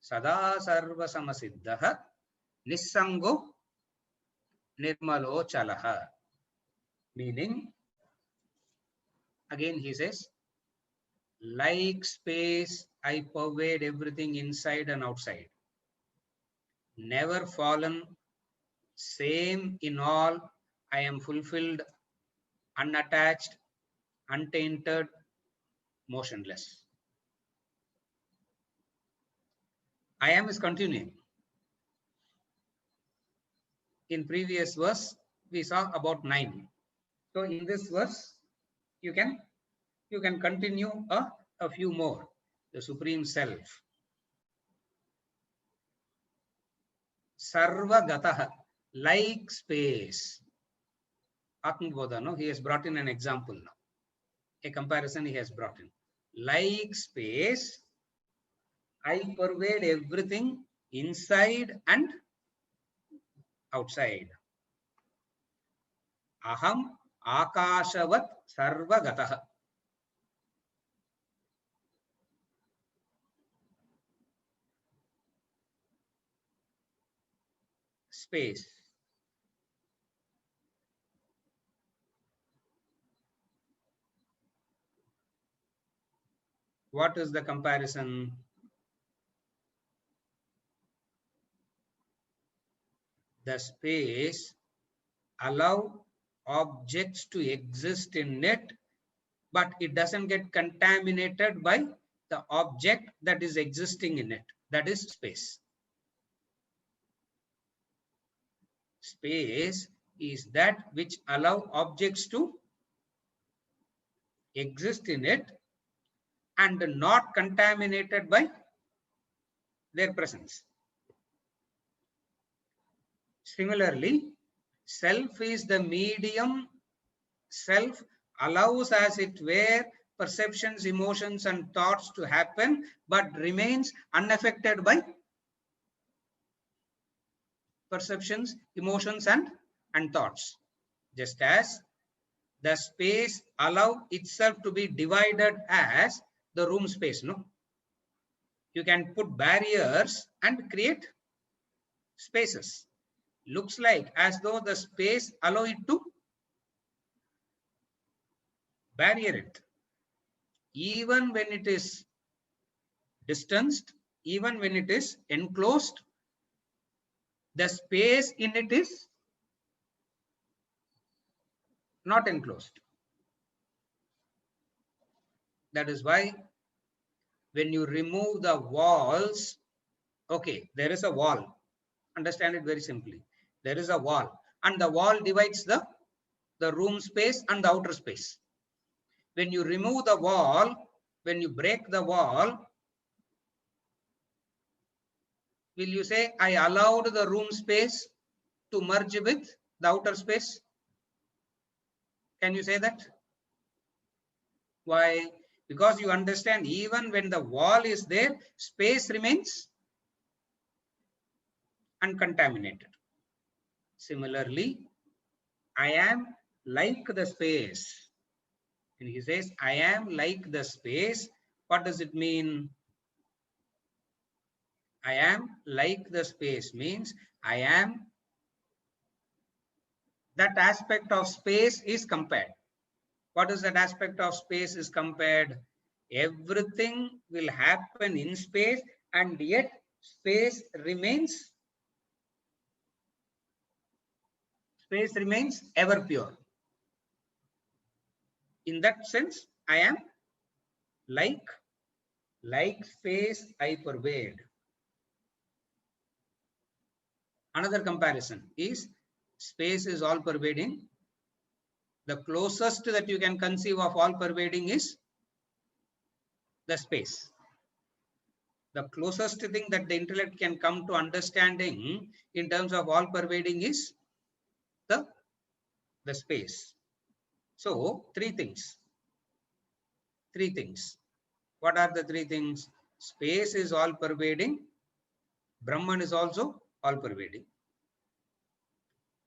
sada sarva samasiddhah nissango nirmalo chalah. Meaning, again he says, like space, I pervade everything inside and outside. Never fallen, same in all, I am fulfilled, unattached, untainted, motionless. I am is continuing. In previous verse, we saw about 9. So in this verse, you can continue a few more. The Supreme Self. Sarvagatah, like space. Atmabodha, no? He has brought in an example now. A comparison he has brought in. Like space, I pervade everything inside and outside. Aham akashavat sarvagatah. Space. What is the comparison? The space allow objects to exist in it, but it doesn't get contaminated by the object that is existing in it. That is space. Space is that which allow objects to exist in it and not contaminated by their presence. Similarly, self is the medium. Self allows, as it were, perceptions, emotions, and thoughts to happen, but remains unaffected by perceptions, emotions, and thoughts. Just as the space allow itself to be divided as the room space, no? You can put barriers and create spaces. Looks like as though the space allow it to barrier it. Even when it is distanced, even when it is enclosed, the space in it is not enclosed. That is why when you remove the walls, okay, there is a wall Understand it very simply. There is a wall, and the wall divides the room space and the outer space. When you remove the wall, when you break the wall, will you say, I allowed the room space to merge with the outer space? Can you say that? Why? Because you understand, even when the wall is there, space remains uncontaminated. Similarly, I am like the space. And he says, I am like the space. What does it mean? I am like the space means I am, that aspect of space is compared. What is that aspect of space is compared? Everything will happen in space, and yet space remains ever pure. In that sense, I am like space I pervade. Another comparison is space is all pervading. The closest that you can conceive of all pervading is the space. The closest thing that the intellect can come to understanding in terms of all pervading is the space. So three things. What are the three things? Space is all pervading. Brahman is also all pervading.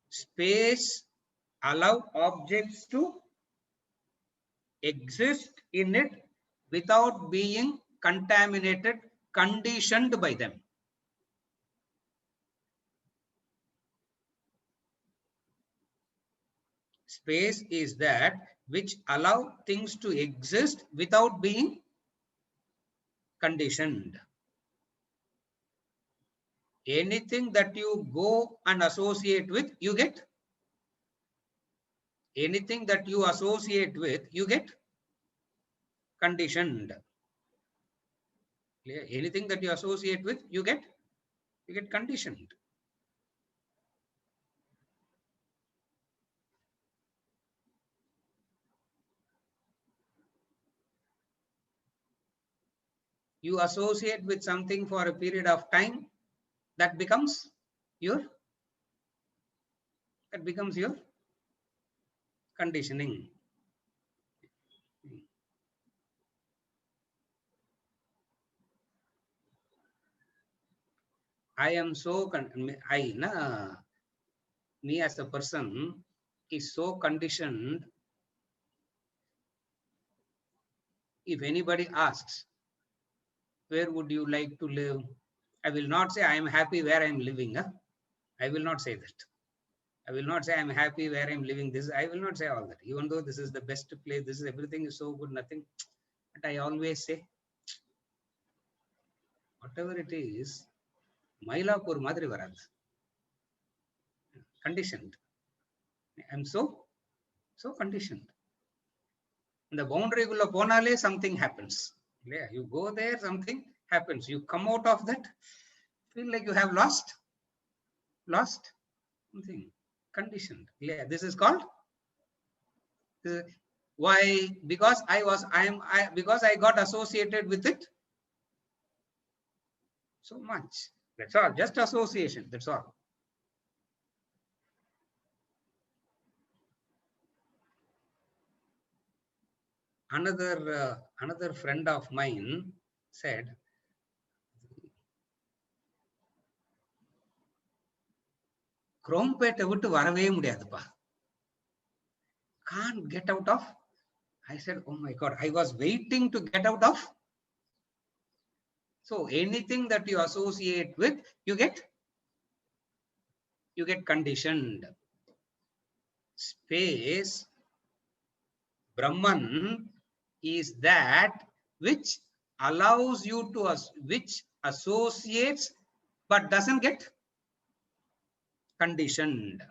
Space allow objects to exist in it without being contaminated, conditioned by them. Space is that which allow things to exist without being conditioned. Anything that you go and associate with, you get. Anything that you associate with, you get conditioned. Clear? Anything that you associate with, you get conditioned. You associate with something for a period of time, that becomes your conditioning. I am so me as a person is so conditioned. If anybody asks, where would you like to live? I will not say I am happy where I am living. I will not say that. I will not say I am happy where I am living. This I will not say all that. Even though this is the best place, this is everything is so good, nothing. But I always say, whatever it is, Mailapur Madri Varad. Conditioned. I am so conditioned. In the boundary gulla ponale, something happens. Yeah, you go there, something happens. You come out of that, feel like you have lost something. Conditioned. Yeah, this is called. Why? Because because I got associated with it so much. That's all. Just association. That's all. Another friend of mine said, Krompete vittu varave mudiyaduppa. Can't get out of. I said, oh my God, I was waiting to get out of. So anything that you associate with, you get conditioned. Space, Brahman, is that which allows you to, which associates but doesn't get conditioned.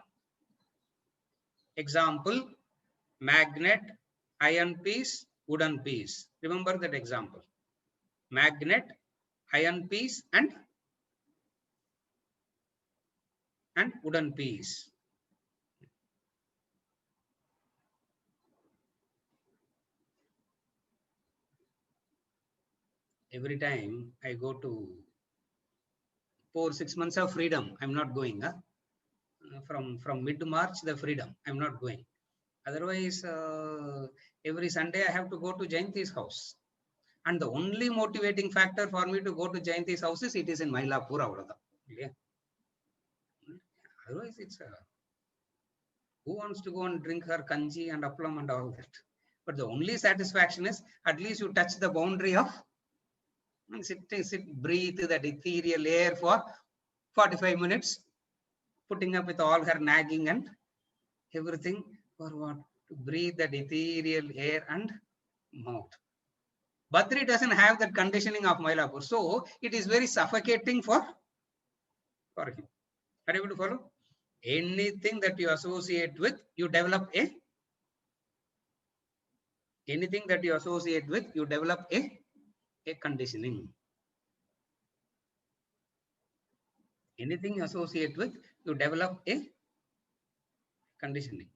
Example, magnet, iron piece, wooden piece. Remember that example. Magnet, iron piece, and and wooden piece. Every time I go to for 6 months of freedom, I'm not going. From mid-March, the freedom, I'm not going. Otherwise, every Sunday I have to go to Jayanti's house. And the only motivating factor for me to go to Jayanti's house is it is in Mylapore. Yeah. Otherwise, it's who wants to go and drink her kanji and aplam and all that? But the only satisfaction is at least you touch the boundary of and sit, breathe that ethereal air for 45 minutes, putting up with all her nagging and everything for what? To breathe that ethereal air and mouth. Badri doesn't have that conditioning of Mylapore. So it is very suffocating for him. Are you able to follow? Anything that you associate with, you develop a conditioning. Anything you associate with, you develop a conditioning.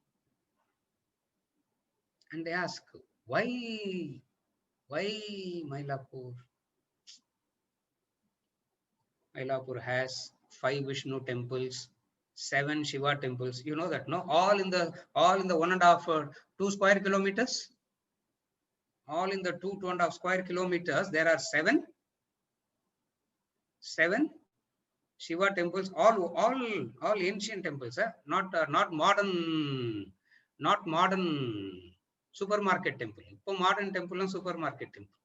And they ask, why Mylapore? Mylapore has 5 Vishnu temples, 7 Shiva temples. You know that, no? All in the 1.5 2 square kilometers. All in the 2.5 square kilometers, there are 7 Shiva temples, all ancient temples, not modern supermarket temple. Modern temple and supermarket temple.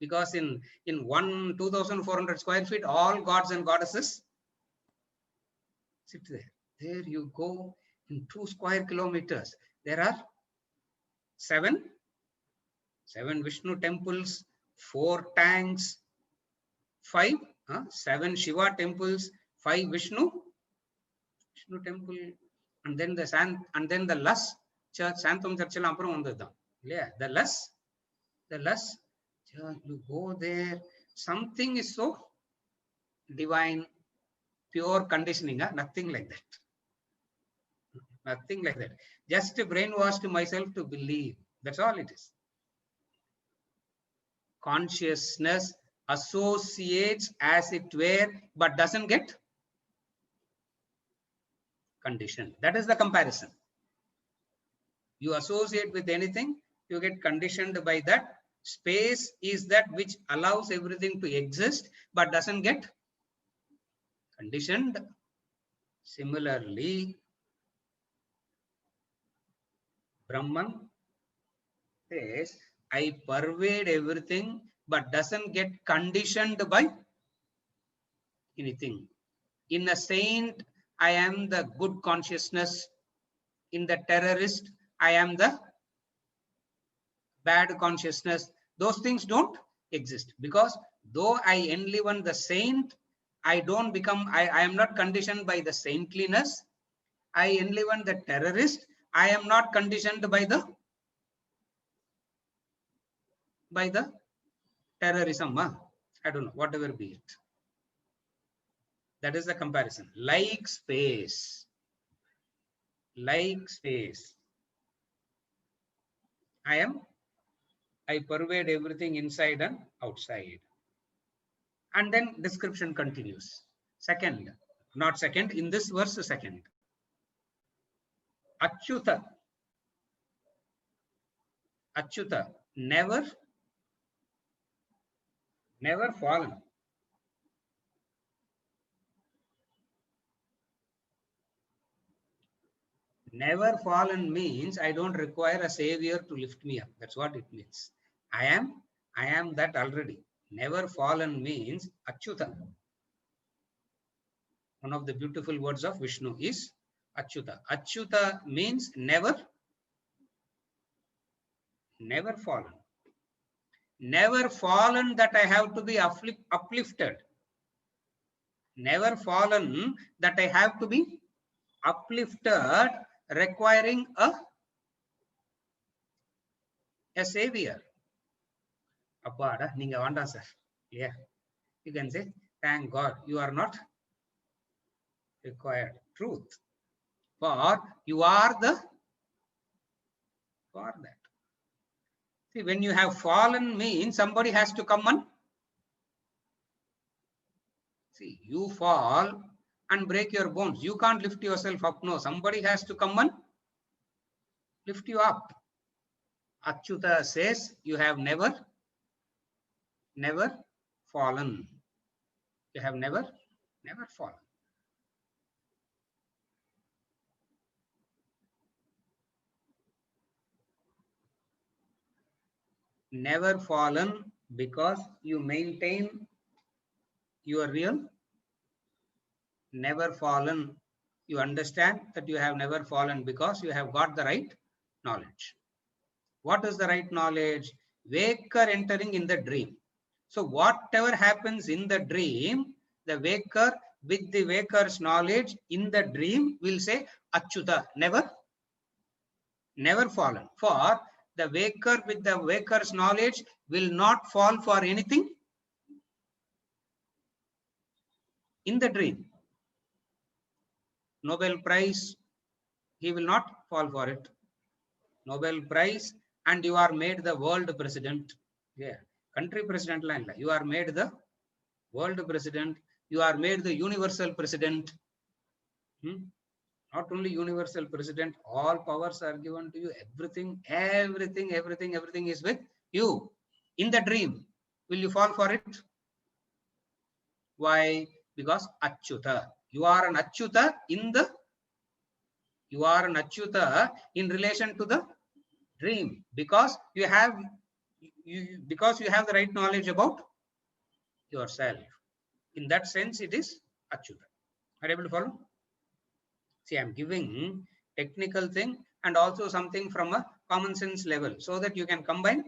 Because in 2,400 square feet, all gods and goddesses sit there. There you go in 2 square kilometers. There are 7 Vishnu temples, 4 tanks, 7 Shiva temples, 5 Vishnu temple, and then the Luss church, Santam Church the Luss church. You go there, something is so divine, pure conditioning, nothing like that. Nothing like that. Just brainwashed myself to believe. That's all it is. Consciousness associates as it were, but doesn't get conditioned. That is the comparison. You associate with anything, you get conditioned by that. Space is that which allows everything to exist, but doesn't get conditioned. Similarly, Brahman says, I pervade everything, but doesn't get conditioned by anything. In a saint, I am the good consciousness. In the terrorist, I am the bad consciousness. Those things don't exist, because though I enliven the saint, I don't become, I am not conditioned by the saintliness. I enliven the terrorist, I am not conditioned by the terrorism. I don't know, whatever be it. That is the comparison. Like space. Like space. I pervade everything inside and outside. And then description continues. Second, not second, in this verse, second. Achyuta. Achyuta, never fallen. Never fallen means I don't require a savior to lift me up. That's what it means. I am that already. Never fallen means Achyuta. One of the beautiful words of Vishnu is Achyuta. Achyuta means never fallen. Never fallen that I have to be uplifted. Never fallen that I have to be uplifted, requiring a savior. Appada, ninga vanda sir. Yeah. You can say, thank God you are not required. Truth. For you are the, for that. See, when you have fallen means somebody has to come and see, you fall and break your bones. You can't lift yourself up. No, somebody has to come and lift you up. Achyuta says, you have never fallen. You have never fallen. Never fallen because you maintain your real. Never fallen. You understand that you have never fallen because you have got the right knowledge. What is the right knowledge? Waker entering in the dream. So whatever happens in the dream, the waker with the waker's knowledge in the dream will say Achyuta, never fallen. For the waker with the waker's knowledge will not fall for anything in the dream. Nobel Prize, he will not fall for it. Nobel Prize, and you are made the world president. Yeah, country president line. You are made the world president. You are made the universal president. Not only universal president, all powers are given to you. Everything is with you. In the dream, will you fall for it? Why? Because Achyuta. You are an Achyuta in the, you are an Achyuta in relation to the dream, because you have the right knowledge about yourself. In that sense, it is Achyuta. Are you able to follow? See, I'm giving technical thing and also something from a common sense level, so that you can combine,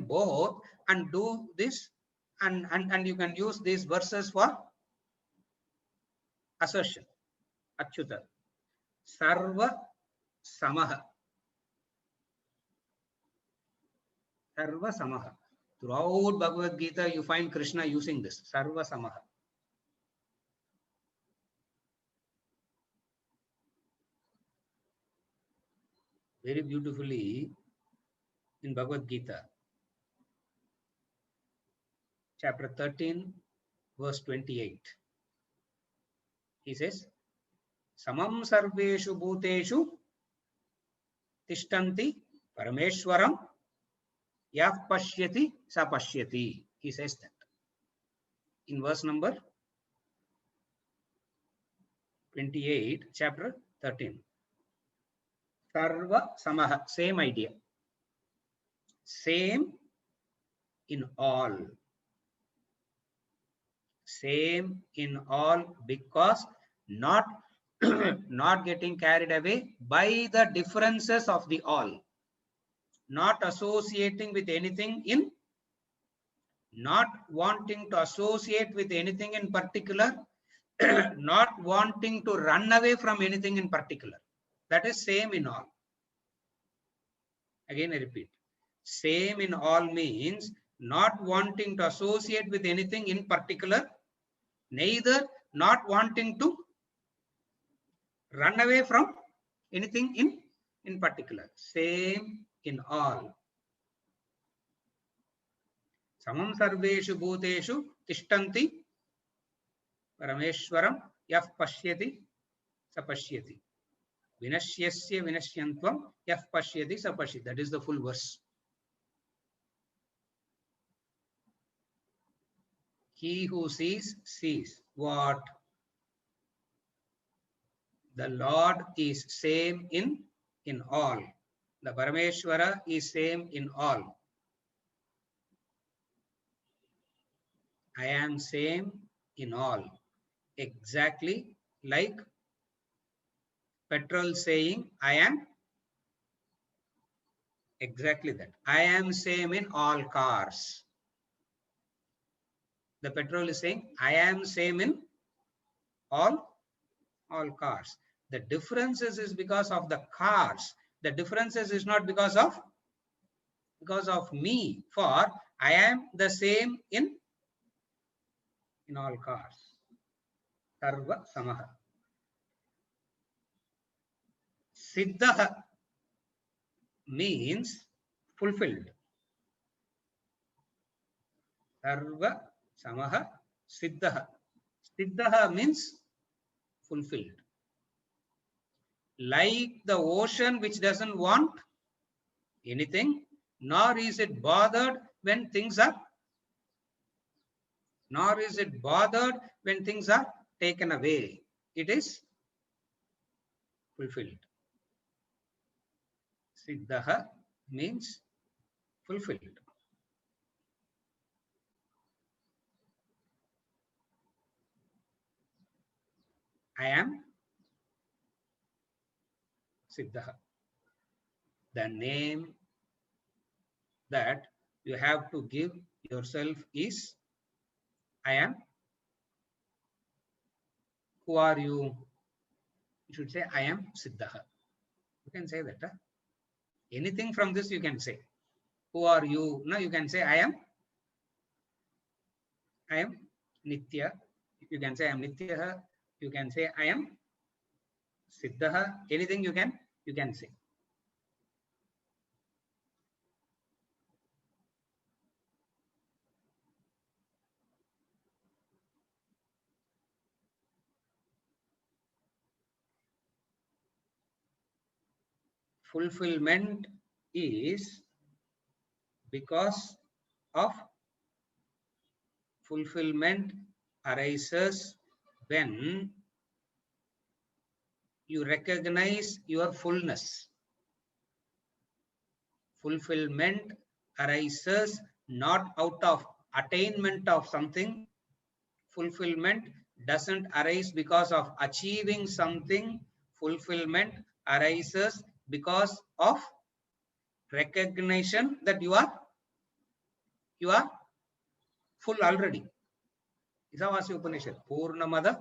both and do this, and you can use these verses for assertion. Achyuta. Sarva Samaha. Sarva Samaha. Throughout Bhagavad Gita, you find Krishna using this. Sarva Samaha. Very beautifully in Bhagavad Gita, chapter 13, verse 28. He says, Samam sarveshu bhuteshu tishtanti parameshwaram yah pashyati sa pashyati. He says that in verse number 28, chapter 13. Sarva Samaha, same idea. Same in all. Same in all, because not getting carried away by the differences of the all. Not associating with anything in, not wanting to associate with anything in particular, not wanting to run away from anything in particular. That is same in all. Again, I repeat. Same in all means not wanting to associate with anything in particular, neither not wanting to run away from anything in particular. Same in all. Samam sarveshu bhuteshu tishtanti parameshwaram yah pashyati sa pashyati. Vinashyasya vinashyantvam yah pashyati sa pashyati. That is the full verse. He who sees, sees what? The Lord is same in all. The Parameshwara is same in all. I am same in all. Exactly like petrol saying, I am. Exactly that. I am same in all cars. The petrol is saying, I am same in all cars. The differences is because of the cars. The differences is not because of me. For I am the same in all cars. Sarva Samaha. Siddha means fulfilled. Sarva Samaha Siddha. Siddha means fulfilled. Like the ocean which doesn't want anything, nor is it bothered when things are taken away. It is fulfilled. Siddha means fulfilled. I am Siddha. The name that you have to give yourself is I am. Who are you? You should say I am Siddha. You can say that. Anything from this you can say. Who are you? No, you can say I am Nitya. You can say I am Nitya. You can say I am Siddha. Anything you can say. Fulfillment is because of fulfillment arises when you recognize your fullness. Fulfillment arises not out of attainment of something. Fulfillment doesn't arise because of achieving something. Fulfillment arises because of recognition that you are full already. Isavasya Upanishad. Purnamada,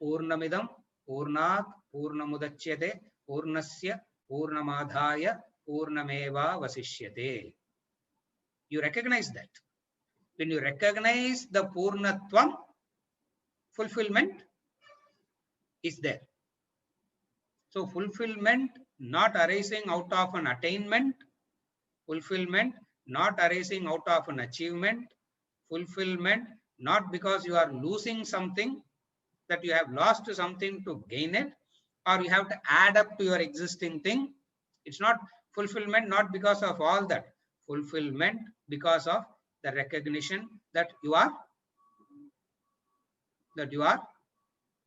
Purnamidam, Purnat, Purnamudachyate, Purnasya, Purnamadhaya, Purnameva Vasishyate. You recognize that. When you recognize the Purnatvam, fulfillment is there. So fulfillment not arising out of an attainment, fulfillment not arising out of an achievement, fulfillment not because you are losing something, that you have lost something to gain it, or you have to add up to your existing thing. It's not fulfillment, not because of all that. Fulfillment because of the recognition that you are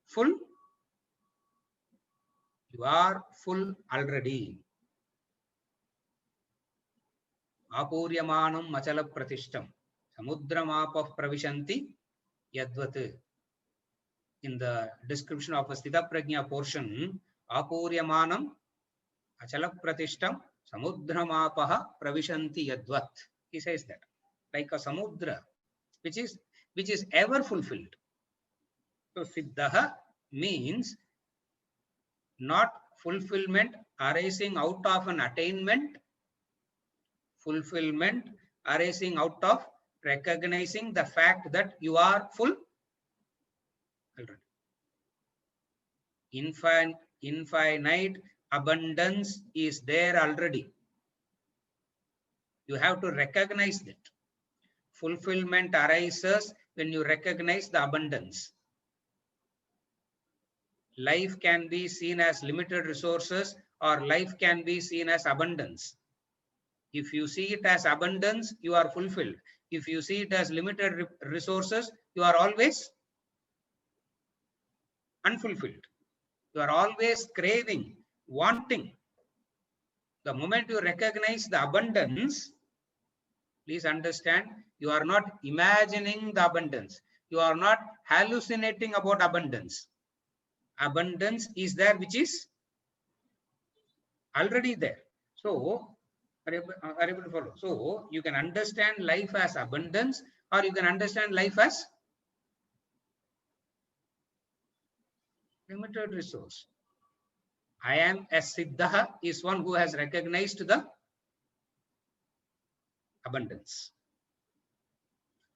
full. You are full already. Apuryamanam machala pratishtam samudramapah pravishanti yadvat. In the description of a Sthita Prajna portion, Apuryamanam achala pratishtam samudramapah pravishanti yadvat. He says that, like a samudra, which is ever fulfilled. So Siddha means not fulfillment arising out of an attainment, fulfillment arising out of recognizing the fact that you are full already. Infinite abundance is there already. You have to recognize that. Fulfillment arises when you recognize the abundance. Life can be seen as limited resources, or life can be seen as abundance. If you see it as abundance, you are fulfilled. If you see it as limited resources, you are always unfulfilled. You are always craving, wanting. The moment you recognize the abundance, please understand, you are not imagining the abundance. You are not hallucinating about abundance. Abundance is there, which is already there. So, are you able to follow? So, you can understand life as abundance, or you can understand life as limited resource. I am a Siddha is one who has recognized the abundance.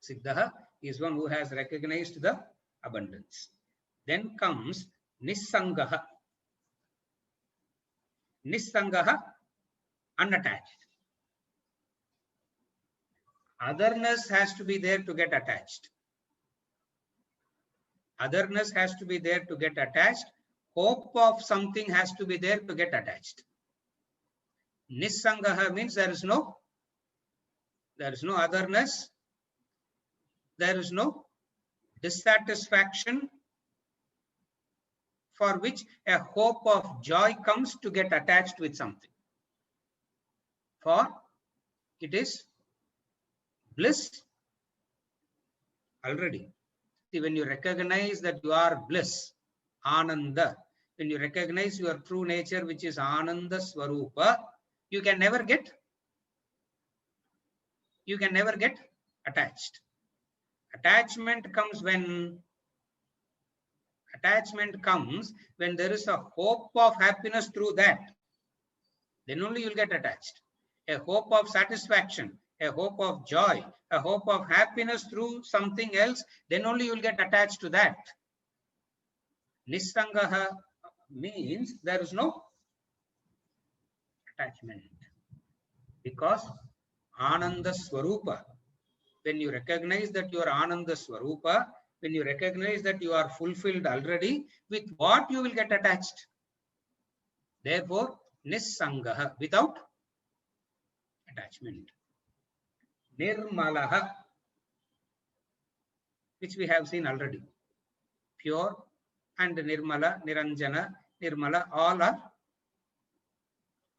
Siddha is one who has recognized the abundance. Then comes Nissangaha. Nissangaha, unattached. Otherness has to be there to get attached. Otherness has to be there to get attached. Hope of something has to be there to get attached. Nissangaha means there is no otherness. There is no dissatisfaction for which a hope of joy comes to get attached with something. For it is bliss already. See, when you recognize that you are bliss, Ananda, when you recognize your true nature, which is Ananda Swarupa, you can never get attached. Attachment comes when there is a hope of happiness through that. Then only you'll get attached. A hope of satisfaction, a hope of joy, a hope of happiness through something else, then only you'll get attached to that. Nissangaha means there is no attachment. Because Ananda Swarupa, when you recognize that you are Ananda Swarupa, when you recognize that you are fulfilled already, with what you will get attached? Therefore, Nissangaha, without attachment. Nirmalaha, which we have seen already. Pure and Nirmala, Niranjana, Nirmala,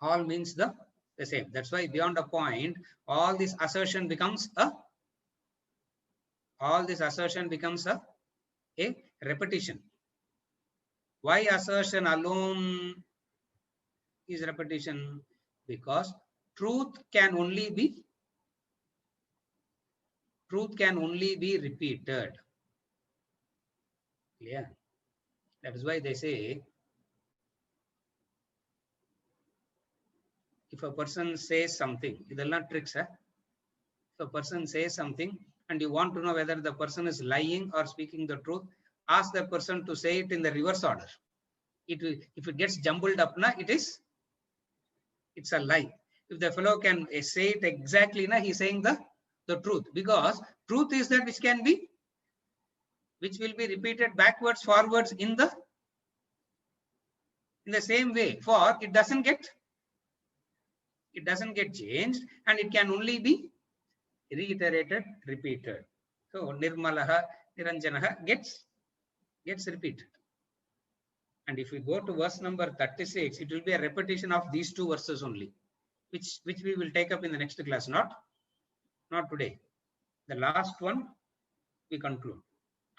all means the same. That's why beyond a point, all this assertion becomes a repetition. Why assertion alone is repetition? Because truth can only be repeated. Yeah, that is why they say, if a person says something, idella tricks. If a person says something and you want to know whether the person is lying or speaking the truth, ask the person to say it in the reverse order. If it gets jumbled up, it's a lie. If the fellow can say it exactly, he's saying the truth, because truth is that which will be repeated backwards, forwards in the same way. For it doesn't get changed, and it can only be reiterated, repeated. So Nirmalaha, Niranjanaha gets repeated. And if we go to verse number 36, it will be a repetition of these two verses only, which we will take up in the next class, not today. The last one we conclude.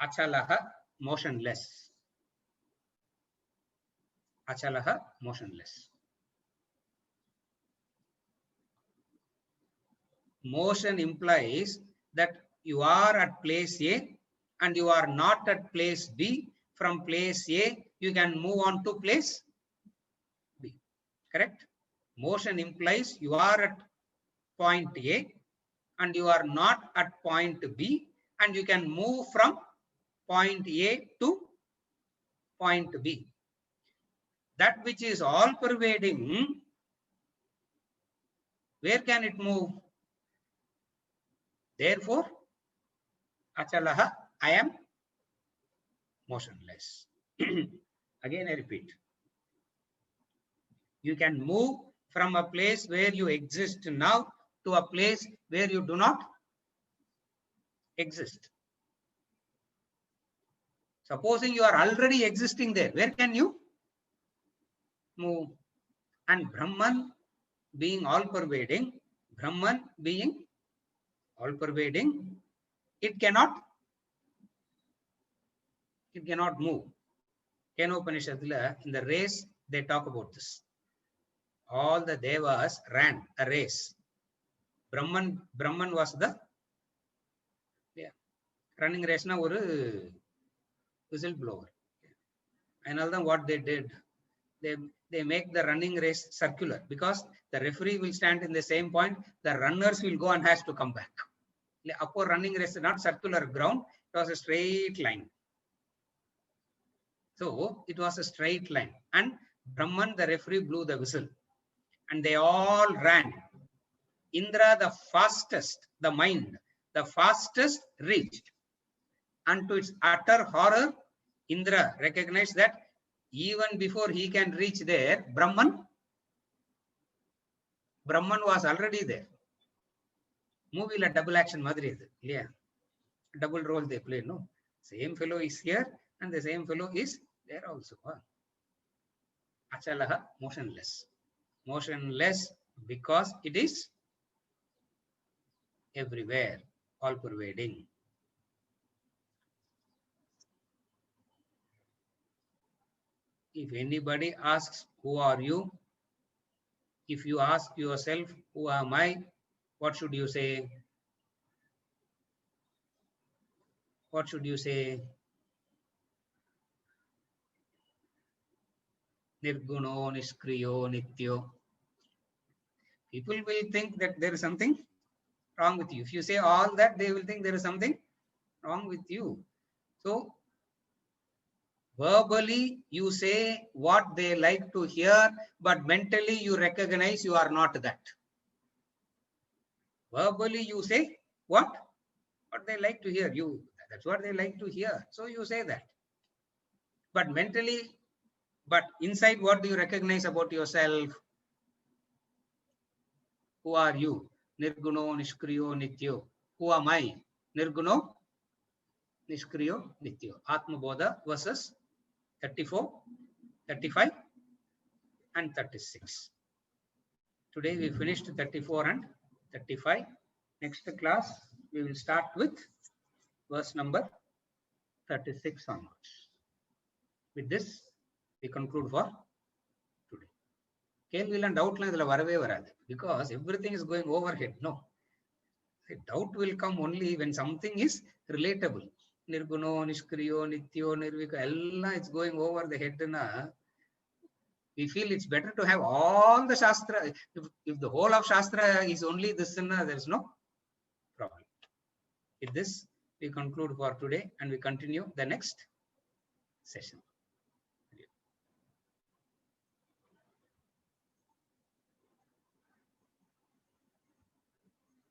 Achalaha, motionless. Achalaha, motionless. Motion implies that you are at place A and you are not at place B. From place A, you can move on to place B. Correct? Motion implies you are at point A and you are not at point B, and you can move from point A to point B. That which is all pervading, where can it move? Therefore, Achalaha, I am motionless. Again, I repeat. You can move from a place where you exist now to a place where you do not exist. Supposing you are already existing there, where can you move? And Brahman being all pervading, it cannot move. Kenopanishad, in the race, they talk about this. All the devas ran a race. Brahman was the running race na oru whistleblower. And all them what they did, they make the running race circular, because the referee will stand in the same point, the runners will go and has to come back. Upper running race, not circular ground, it was a straight line. So it was a straight line. And Brahman, the referee, blew the whistle. And they all ran. Indra, the fastest, the mind, the fastest reached. And to its utter horror, Indra recognized that even before he can reach there, Brahman was already there. Movie la double action madri idu. Yeah. Double role they play, no? Same fellow is here and the same fellow is there also. Achalaha, motionless. Motionless because it is everywhere, all pervading. If anybody asks, who are you? If you ask yourself, who am I? What should you say? What should you say? Nirguno, Niskriyo, Nityo. People will think that there is something wrong with you. If you say all that, they will think there is something wrong with you. So, verbally, you say what they like to hear, but mentally you recognize you are not that. Verbally, you say what they like to hear. That's what they like to hear. So you say that. But mentally, but inside, what do you recognize about yourself? Who are you? Nirguno, Nishkriyo, Nityo. Who am I? Nirguno, Nishkriyo, Nityo. Atma Bodha verses 34, 35, and 36. Today we finished 34 and 35. Next class, we will start with verse number 36 onwards. With this, we conclude for today. Kelvil and doubt because everything is going overhead. No. The doubt will come only when something is relatable. Nirguno, Nishkriyo, Nityo, Nirvika, Ella it's going over the head. We feel it's better to have all the Shastra. If the whole of Shastra is only this, there is no problem. With this, we conclude for today and we continue the next session.